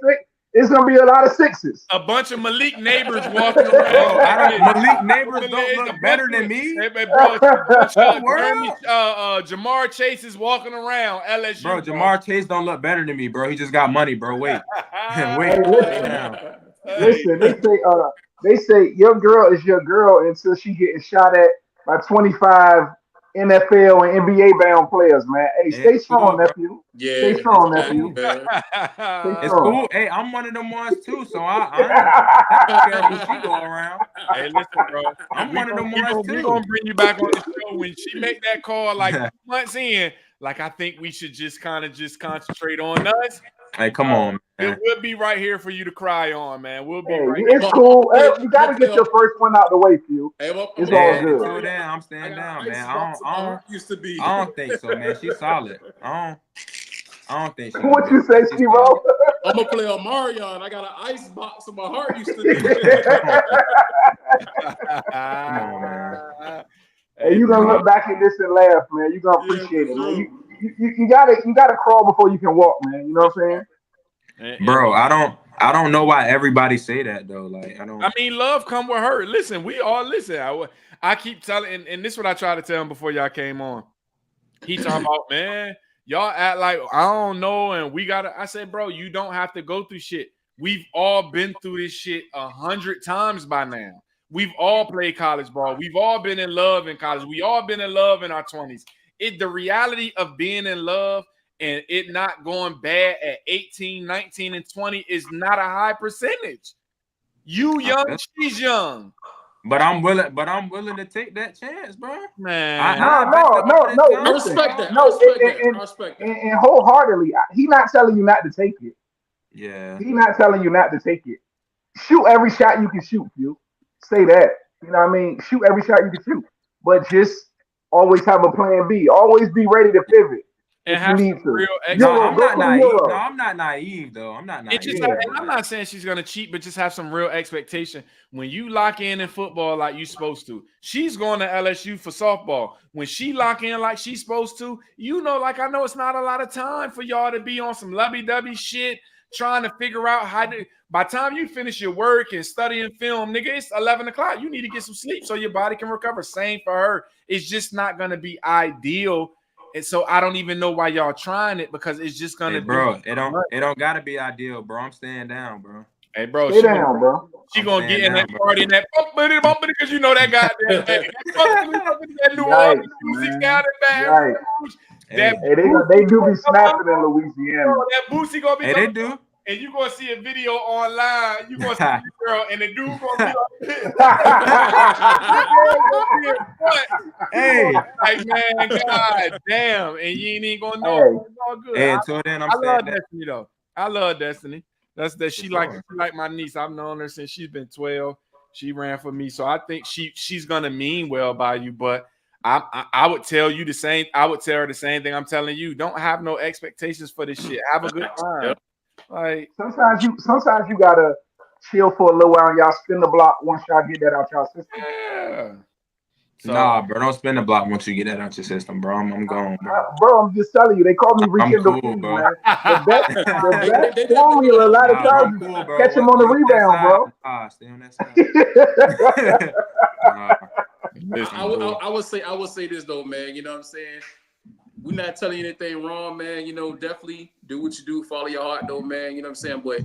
[SPEAKER 4] it's gonna be a lot of sixes.
[SPEAKER 2] A bunch of Malik neighbors walking around.
[SPEAKER 6] Malik neighbors don't look better than me.
[SPEAKER 2] Jamar Chase is walking around LSU.
[SPEAKER 6] Bro, Jamar Chase don't look better than me, bro. He just got money, bro. Wait.
[SPEAKER 4] Listen, they say your girl is your girl until she getting shot at by 25 NFL and NBA bound players, man. Hey, stay strong, nephew.
[SPEAKER 5] Yeah,
[SPEAKER 4] stay strong, nephew.
[SPEAKER 6] It's cool. Hey, I'm one of them ones too, so I don't care who she go around.
[SPEAKER 2] Hey, listen, bro.
[SPEAKER 6] I'm one of them ones too.
[SPEAKER 2] We're gonna bring you back on the show when she make that call like 2 months in. Like, I think we should just concentrate on us.
[SPEAKER 6] Hey, come on, man.
[SPEAKER 2] We'll be right here for you to cry on, man. We'll be right
[SPEAKER 4] here. It's cool. Hey, you got to get your first one out the way, Phil. It's all good.
[SPEAKER 6] I'm standing down, man. I don't think so, man. She's solid. I don't think so.
[SPEAKER 4] What you say, Steve-O?
[SPEAKER 5] I'm going to play on Mario, and I got an ice box in my heart used to be.
[SPEAKER 6] Come on, man.
[SPEAKER 4] Hey, you going to look back at this and laugh, man. You're going to appreciate it, man. You gotta crawl before you can walk, man. You know what I'm
[SPEAKER 6] saying? Bro, I don't know why everybody say that though. Like, I mean,
[SPEAKER 2] love come with hurt. Listen, we all listen. I keep telling, and this is what I tried to tell him before y'all came on. He talking about, man, y'all act like I don't know, and we gotta. I said, bro, you don't have to go through shit. We've all been through this shit 100 times by now. We've all played college ball. We've all been in love in college. We all been in love in our 20s. The reality of being in love and it not going bad at 18, 19, and 20 is not a high percentage. You young, she's young.
[SPEAKER 6] But I'm willing to take that chance, bro.
[SPEAKER 2] Man.
[SPEAKER 4] No.
[SPEAKER 5] I respect that. I respect that.
[SPEAKER 4] And wholeheartedly, he not telling you not to take it.
[SPEAKER 6] Yeah.
[SPEAKER 4] He not telling you not to take it. Shoot every shot you can shoot, you. Say that. You know what I mean? Shoot every shot you can shoot. But just always have a plan B. Always be ready to pivot.
[SPEAKER 2] And have some real
[SPEAKER 6] I'm not naive, though. I'm not naive.
[SPEAKER 2] I'm not saying she's going to cheat, but just have some real expectation. When you lock in football like you're supposed to, she's going to LSU for softball. When she lock in like she's supposed to, I know it's not a lot of time for y'all to be on some lovey-dovey shit, trying to figure out how to. By the time you finish your work and studying film, nigga, it's 11 o'clock. You need to get some sleep so your body can recover. Same for her. It's just not going to be ideal And so I don't even know why y'all trying it because it's just gonna
[SPEAKER 6] bro. It don't gotta be ideal, bro. I'm staying down, bro.
[SPEAKER 2] Hey, bro,
[SPEAKER 4] Stay down, bro.
[SPEAKER 2] She gonna get in that party and that bumpity because you know that goddamn thing. That New Orleans music down in Baton Rouge.
[SPEAKER 6] Hey,
[SPEAKER 4] they do be snapping in Louisiana.
[SPEAKER 2] That Boosie gonna be.
[SPEAKER 6] Hey, they do.
[SPEAKER 2] And you gonna see a video online. You gonna see the girl and the dude gonna be like,
[SPEAKER 6] hey,
[SPEAKER 2] like man, god damn, and you ain't even gonna know.
[SPEAKER 4] Hey.
[SPEAKER 2] It's all good.
[SPEAKER 6] Hey, until then,
[SPEAKER 2] I love Destiny though. I love Destiny. That's that she like my niece. I've known her since she's been 12. She ran for me, so I think she's gonna mean well by you. But I would tell you the same. I would tell her the same thing I'm telling you. Don't have no expectations for this shit. Have a good time. Like
[SPEAKER 4] sometimes you gotta chill for a little while and y'all spin the block once y'all get that out y'all system.
[SPEAKER 2] Yeah. So,
[SPEAKER 6] nah, bro, don't spin the block once you get that out your system, bro. I'm gone, bro.
[SPEAKER 4] Bro, I'm just telling you, they call me rekindle
[SPEAKER 6] cool, bro.
[SPEAKER 4] man. The best formula a lot of times
[SPEAKER 6] cool, bro.
[SPEAKER 4] catch him on the rebound, bro.
[SPEAKER 6] Stay on that side.
[SPEAKER 5] I would say this though, man. You know what I'm saying? We're not telling you anything wrong, man. You know, definitely do what you do, follow your heart though, man. You know what I'm saying? But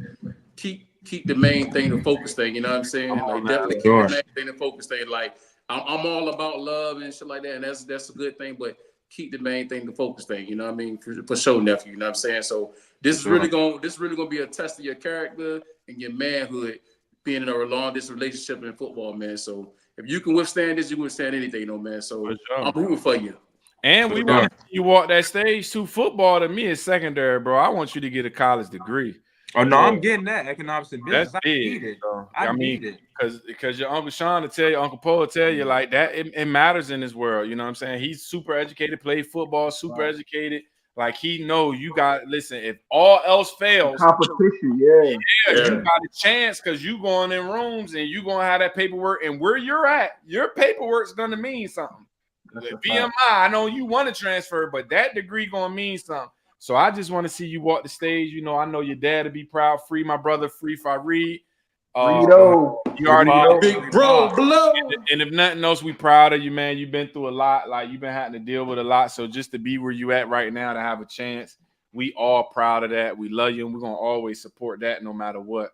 [SPEAKER 5] keep the main thing the focus thing, you know what I'm saying? Like definitely keep the main thing the focus thing. Like I'm all about love and shit like that, and that's a good thing, but keep the main thing the focus thing, you know what I mean? For sure, nephew, you know what I'm saying? So this is really gonna be a test of your character and your manhood being in a long distance relationship in football, man. So if you can withstand this, you can withstand anything, though, man. So I'm rooting for you.
[SPEAKER 2] And we want to see you walk that stage too. Football to me is secondary, bro. I want you to get a college degree.
[SPEAKER 6] Oh no, I'm getting that economics and business.
[SPEAKER 2] That's
[SPEAKER 6] I need it.
[SPEAKER 2] I mean,
[SPEAKER 6] need it
[SPEAKER 2] because your Uncle Sean will tell you, Uncle Paul will tell you like that. It matters in this world. You know what I'm saying? He's super educated, played football, super educated. Like he know you got. Listen, if all else fails,
[SPEAKER 4] competition,
[SPEAKER 2] you got a chance because you going in rooms and you gonna have that paperwork. And where you're at, your paperwork's gonna mean something. BMI, I know you want to transfer, but that degree gonna mean something. So I just want to see you walk the stage. You know, I know your dad to be proud. Free my brother, free Fareed. You already know.
[SPEAKER 5] Big bro, blow.
[SPEAKER 2] And if nothing else, we proud of you, man. You've been through a lot. Like you've been having to deal with a lot. So just to be where you at right now, to have a chance, we all proud of that. We love you, and we're gonna always support that no matter what.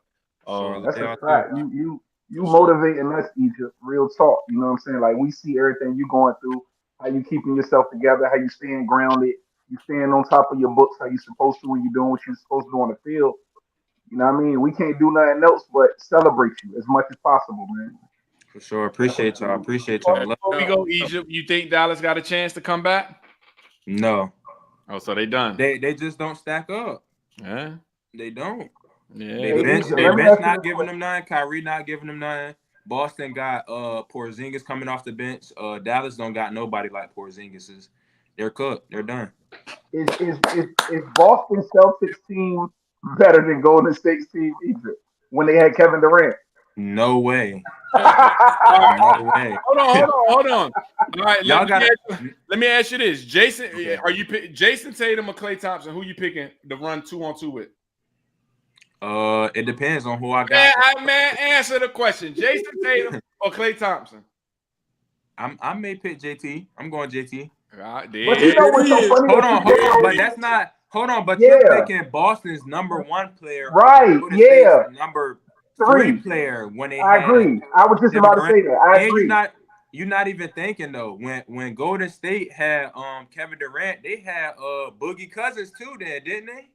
[SPEAKER 4] That's a fact. You motivating us, Egypt. Real talk. You know what I'm saying? Like we see everything you going through, how you keeping yourself together, how you staying grounded, you staying on top of your books, how you supposed to when you're doing what you're supposed to do on the field. You know what I mean? We can't do nothing else but celebrate you as much as possible, man.
[SPEAKER 6] For sure. Appreciate y'all.
[SPEAKER 2] Before we go, Egypt, you think Dallas got a chance to come back?
[SPEAKER 6] No.
[SPEAKER 2] Oh, so they done.
[SPEAKER 6] They just don't stack up.
[SPEAKER 2] Yeah.
[SPEAKER 6] They don't.
[SPEAKER 2] Yeah.
[SPEAKER 6] They bench not giving them none. Kyrie not giving them none. Boston got Porzingis coming off the bench. Dallas don't got nobody like Porzingis. They're cooked. They're done.
[SPEAKER 4] Is Boston Celtics team better than Golden State's team Egypt when they had Kevin Durant?
[SPEAKER 6] No way.
[SPEAKER 2] No way. Hold on. All right, let me ask you this. Jason, are you Jason Tatum or Klay Thompson? Who you picking to run 2-on-2 with?
[SPEAKER 6] It depends on who I got.
[SPEAKER 2] Man, answer the question. Jason Tatum or Klay Thompson?
[SPEAKER 6] I may pick JT. I'm going JT.
[SPEAKER 4] But you know what's so funny?
[SPEAKER 6] Hold on. But that's not. Hold on. But you're picking Boston's number one player,
[SPEAKER 4] right? Yeah.
[SPEAKER 6] Number 3 player when they.
[SPEAKER 4] I agree. I was just about to say that. I agree.
[SPEAKER 6] You're not even thinking though. When Golden State had Kevin Durant, they had Boogie Cousins too. There, didn't they?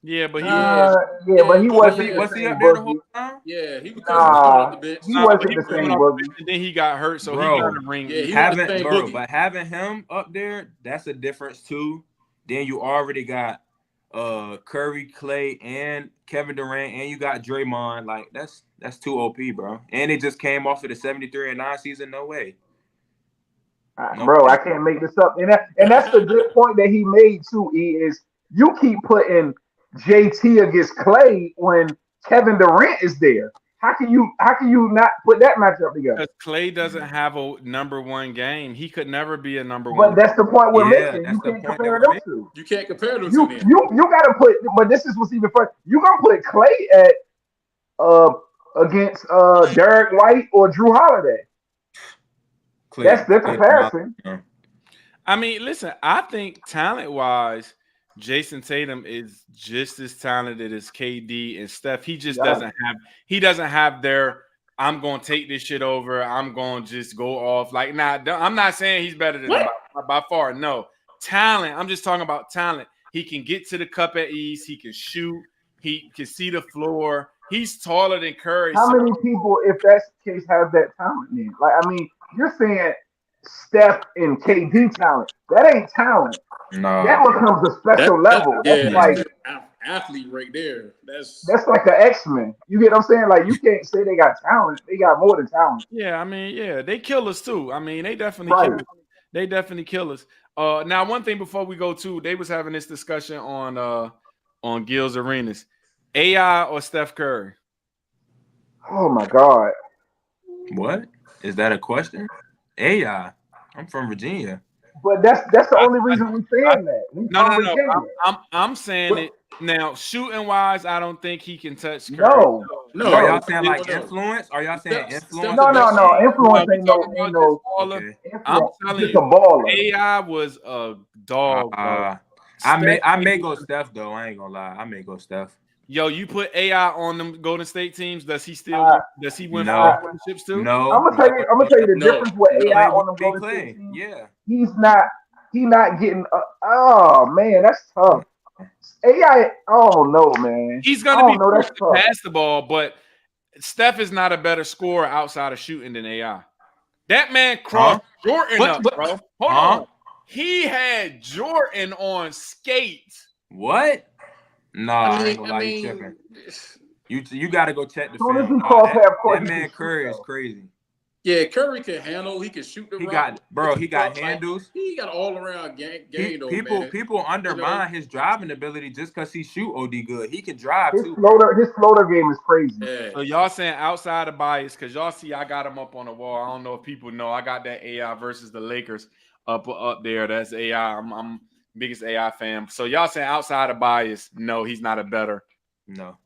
[SPEAKER 2] Yeah, but he
[SPEAKER 4] wasn't.
[SPEAKER 6] Was he up there the whole time?
[SPEAKER 5] Yeah, he was on the bench.
[SPEAKER 4] He wasn't the same Boogie.
[SPEAKER 2] And then he got hurt, so he got a ring.
[SPEAKER 5] Yeah,
[SPEAKER 6] but having him up there, that's a difference too. Then you already got Curry, Clay, and Kevin Durant, and you got Draymond. Like that's too OP, bro. And they just came off of the 73-9 season. No way.
[SPEAKER 4] Bro, I can't make this up. And that's the good point that he made too. Is you keep putting JT against Clay when Kevin Durant is there. How can you not put that matchup together?
[SPEAKER 2] Because Clay doesn't have a number one game. He could never be a number
[SPEAKER 4] one. But that's the point we're making.
[SPEAKER 6] You
[SPEAKER 4] can't compare them two.
[SPEAKER 5] You can't compare them
[SPEAKER 4] two. You gotta put. But this is what's even fun. You gonna put Clay at against Derek White or Drew Holiday? That's the comparison.
[SPEAKER 2] I mean, listen, I think talent-wise, Jason Tatum is just as talented as KD and Steph. He just doesn't have their I'm gonna take this shit over. I'm gonna just go off. Like, I'm not saying he's better than them by far. No. Talent. I'm just talking about talent. He can get to the cup at ease, he can shoot, he can see the floor. He's taller than Curry.
[SPEAKER 4] How many people, if that's the case, have that talent then? Like, I mean, you're saying Steph and KD talent. That ain't talent.
[SPEAKER 6] No.
[SPEAKER 4] That becomes a special level. That's like
[SPEAKER 5] athlete right there. That's
[SPEAKER 4] like an X-Men. You get what I'm saying? Like, you can't say they got talent. They got more than talent.
[SPEAKER 2] Yeah, I mean, yeah, they kill us too. I mean, they definitely kill us. Now, one thing before we go to, they was having this discussion on Gil's Arenas. AI or Steph Curry?
[SPEAKER 4] Oh my God.
[SPEAKER 6] What? Is that a question? AI. I'm from Virginia.
[SPEAKER 4] But that's the only reason we saying that.
[SPEAKER 2] No. I'm saying it now. Shooting wise, I don't think he can touch Curry.
[SPEAKER 6] No. Are y'all saying like influence? Are y'all saying influence?
[SPEAKER 4] No. Influence ain't no.
[SPEAKER 6] Okay.
[SPEAKER 2] I'm telling you,
[SPEAKER 4] baller.
[SPEAKER 2] AI was a dog.
[SPEAKER 6] I may go Steph though. I ain't gonna lie. I may go Steph.
[SPEAKER 2] Yo, you put AI on them Golden State teams. Does he win championships too?
[SPEAKER 6] No.
[SPEAKER 4] I'm gonna tell you the difference with AI on them Golden State teams.
[SPEAKER 6] Yeah.
[SPEAKER 4] He's not getting. Oh man, that's tough. AI. Oh no, man.
[SPEAKER 2] He's gonna be forced to pass the ball, but Steph is not a better scorer outside of shooting than AI. That man crossed Jordan up, bro. Hold on. He had Jordan on skates.
[SPEAKER 6] What? No, I ain't gonna lie, you tripping. You gotta go check the film. That man Curry is crazy.
[SPEAKER 5] Yeah, Curry can handle. He can shoot the rock.
[SPEAKER 6] He got handles.
[SPEAKER 5] He got all around game.
[SPEAKER 6] People undermine his driving ability just because he shoot OD good. He can drive
[SPEAKER 4] his
[SPEAKER 6] too.
[SPEAKER 4] His floater game is crazy.
[SPEAKER 2] Yeah. So y'all saying outside of bias, because y'all see I got him up on the wall. I don't know if people know. I got that AI versus the Lakers up there. That's AI. I'm biggest AI fan. So y'all saying outside of bias, no, he's not a better.
[SPEAKER 6] No.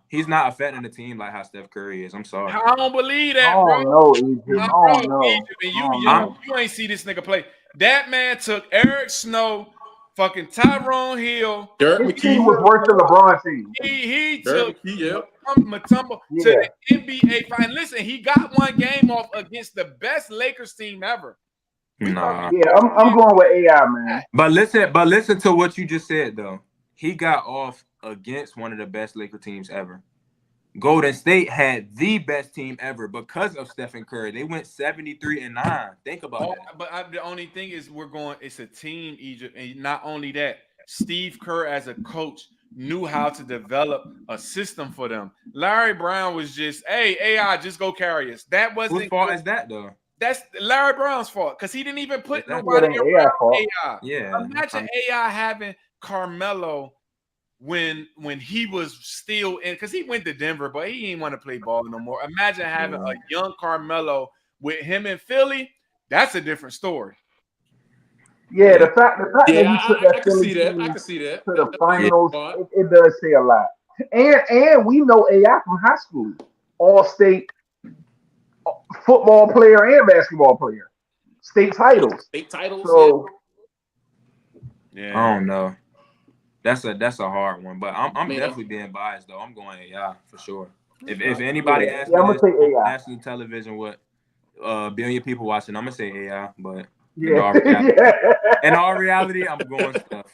[SPEAKER 6] He's not affecting the team like how Steph Curry is. I'm sorry.
[SPEAKER 2] I don't believe that, bro. You ain't see this nigga play. That man took Eric Snow, fucking Tyrone Hill.
[SPEAKER 4] His team was worse than LeBron's team.
[SPEAKER 2] He took Mutombo to the NBA final. Listen, he got one game off against the best Lakers team ever.
[SPEAKER 6] Nah.
[SPEAKER 4] Yeah, I'm going with AI, man.
[SPEAKER 6] But listen to what you just said though. He got off against one of the best Laker teams ever. Golden State had the best team ever because of Stephen Curry. They went 73-9. Think about that.
[SPEAKER 2] But the only thing is it's a team, Egypt, and not only that, Steve Kerr as a coach knew how to develop a system for them. Larry Brown was just, hey, AI, just go carry us. That wasn't.
[SPEAKER 6] Whose fault is that though?
[SPEAKER 2] That's Larry Brown's fault because he didn't even put nobody around AI.
[SPEAKER 6] Yeah.
[SPEAKER 2] Imagine AI having Carmelo when he was still in, because he went to Denver, but he didn't want to play ball no more. Imagine having a young Carmelo with him in Philly. That's a different story.
[SPEAKER 4] Yeah, the fact that he took that Philly
[SPEAKER 5] team to
[SPEAKER 4] the finals, it does say a lot. And we know AI from high school, all-state football player and basketball player, state titles. So
[SPEAKER 6] yeah, I don't know. That's a hard one, but I'm definitely being biased though. I'm going AI for sure. If anybody asks me on national television what billion people watching, I'm gonna say AI, but in all reality, I'm going stuff.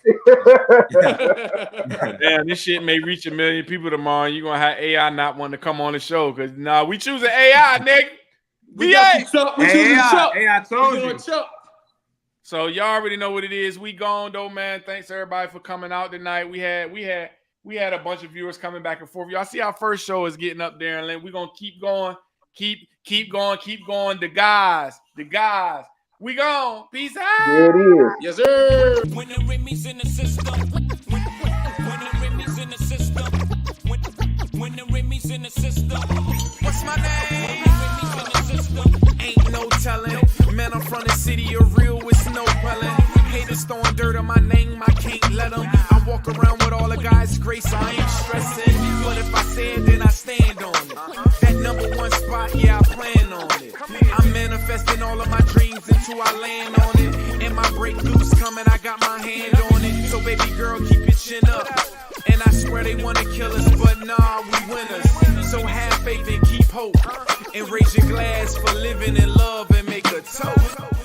[SPEAKER 2] Damn, this shit may reach 1 million people tomorrow. You're gonna have AI not want to come on the show because we choosing AI, nigga.
[SPEAKER 5] We choosing Chuck.
[SPEAKER 6] AI told you.
[SPEAKER 5] Chuck.
[SPEAKER 2] So y'all already know what it is. We gone though, man. Thanks everybody for coming out tonight. We had a bunch of viewers coming back and forth. Y'all see our first show is getting up there, and we're gonna keep going, keep going. The guys. We gone. Peace out.
[SPEAKER 4] There it is.
[SPEAKER 5] Yes, sir.
[SPEAKER 1] When the Remy's in the system. When the Remy's in the system. When the Remy's in the system. What's my name? Remy's in the system. Ain't no telling. Man, I'm from the city of real with no quelling. Haters throwing dirt on my name, I can't let them. I walk around with all the guys' grace, I ain't stressing. But if I say it, then I stand on it. That #1 spot, yeah, I plan on it. I'm manifesting all of my dreams until I land on it. And my breakthroughs coming, I got my hand on it. So baby girl, keep your chin up. And I swear they wanna kill us, but nah, we winners. So have faith and keep hope. And raise your glass for living in love and make a toast.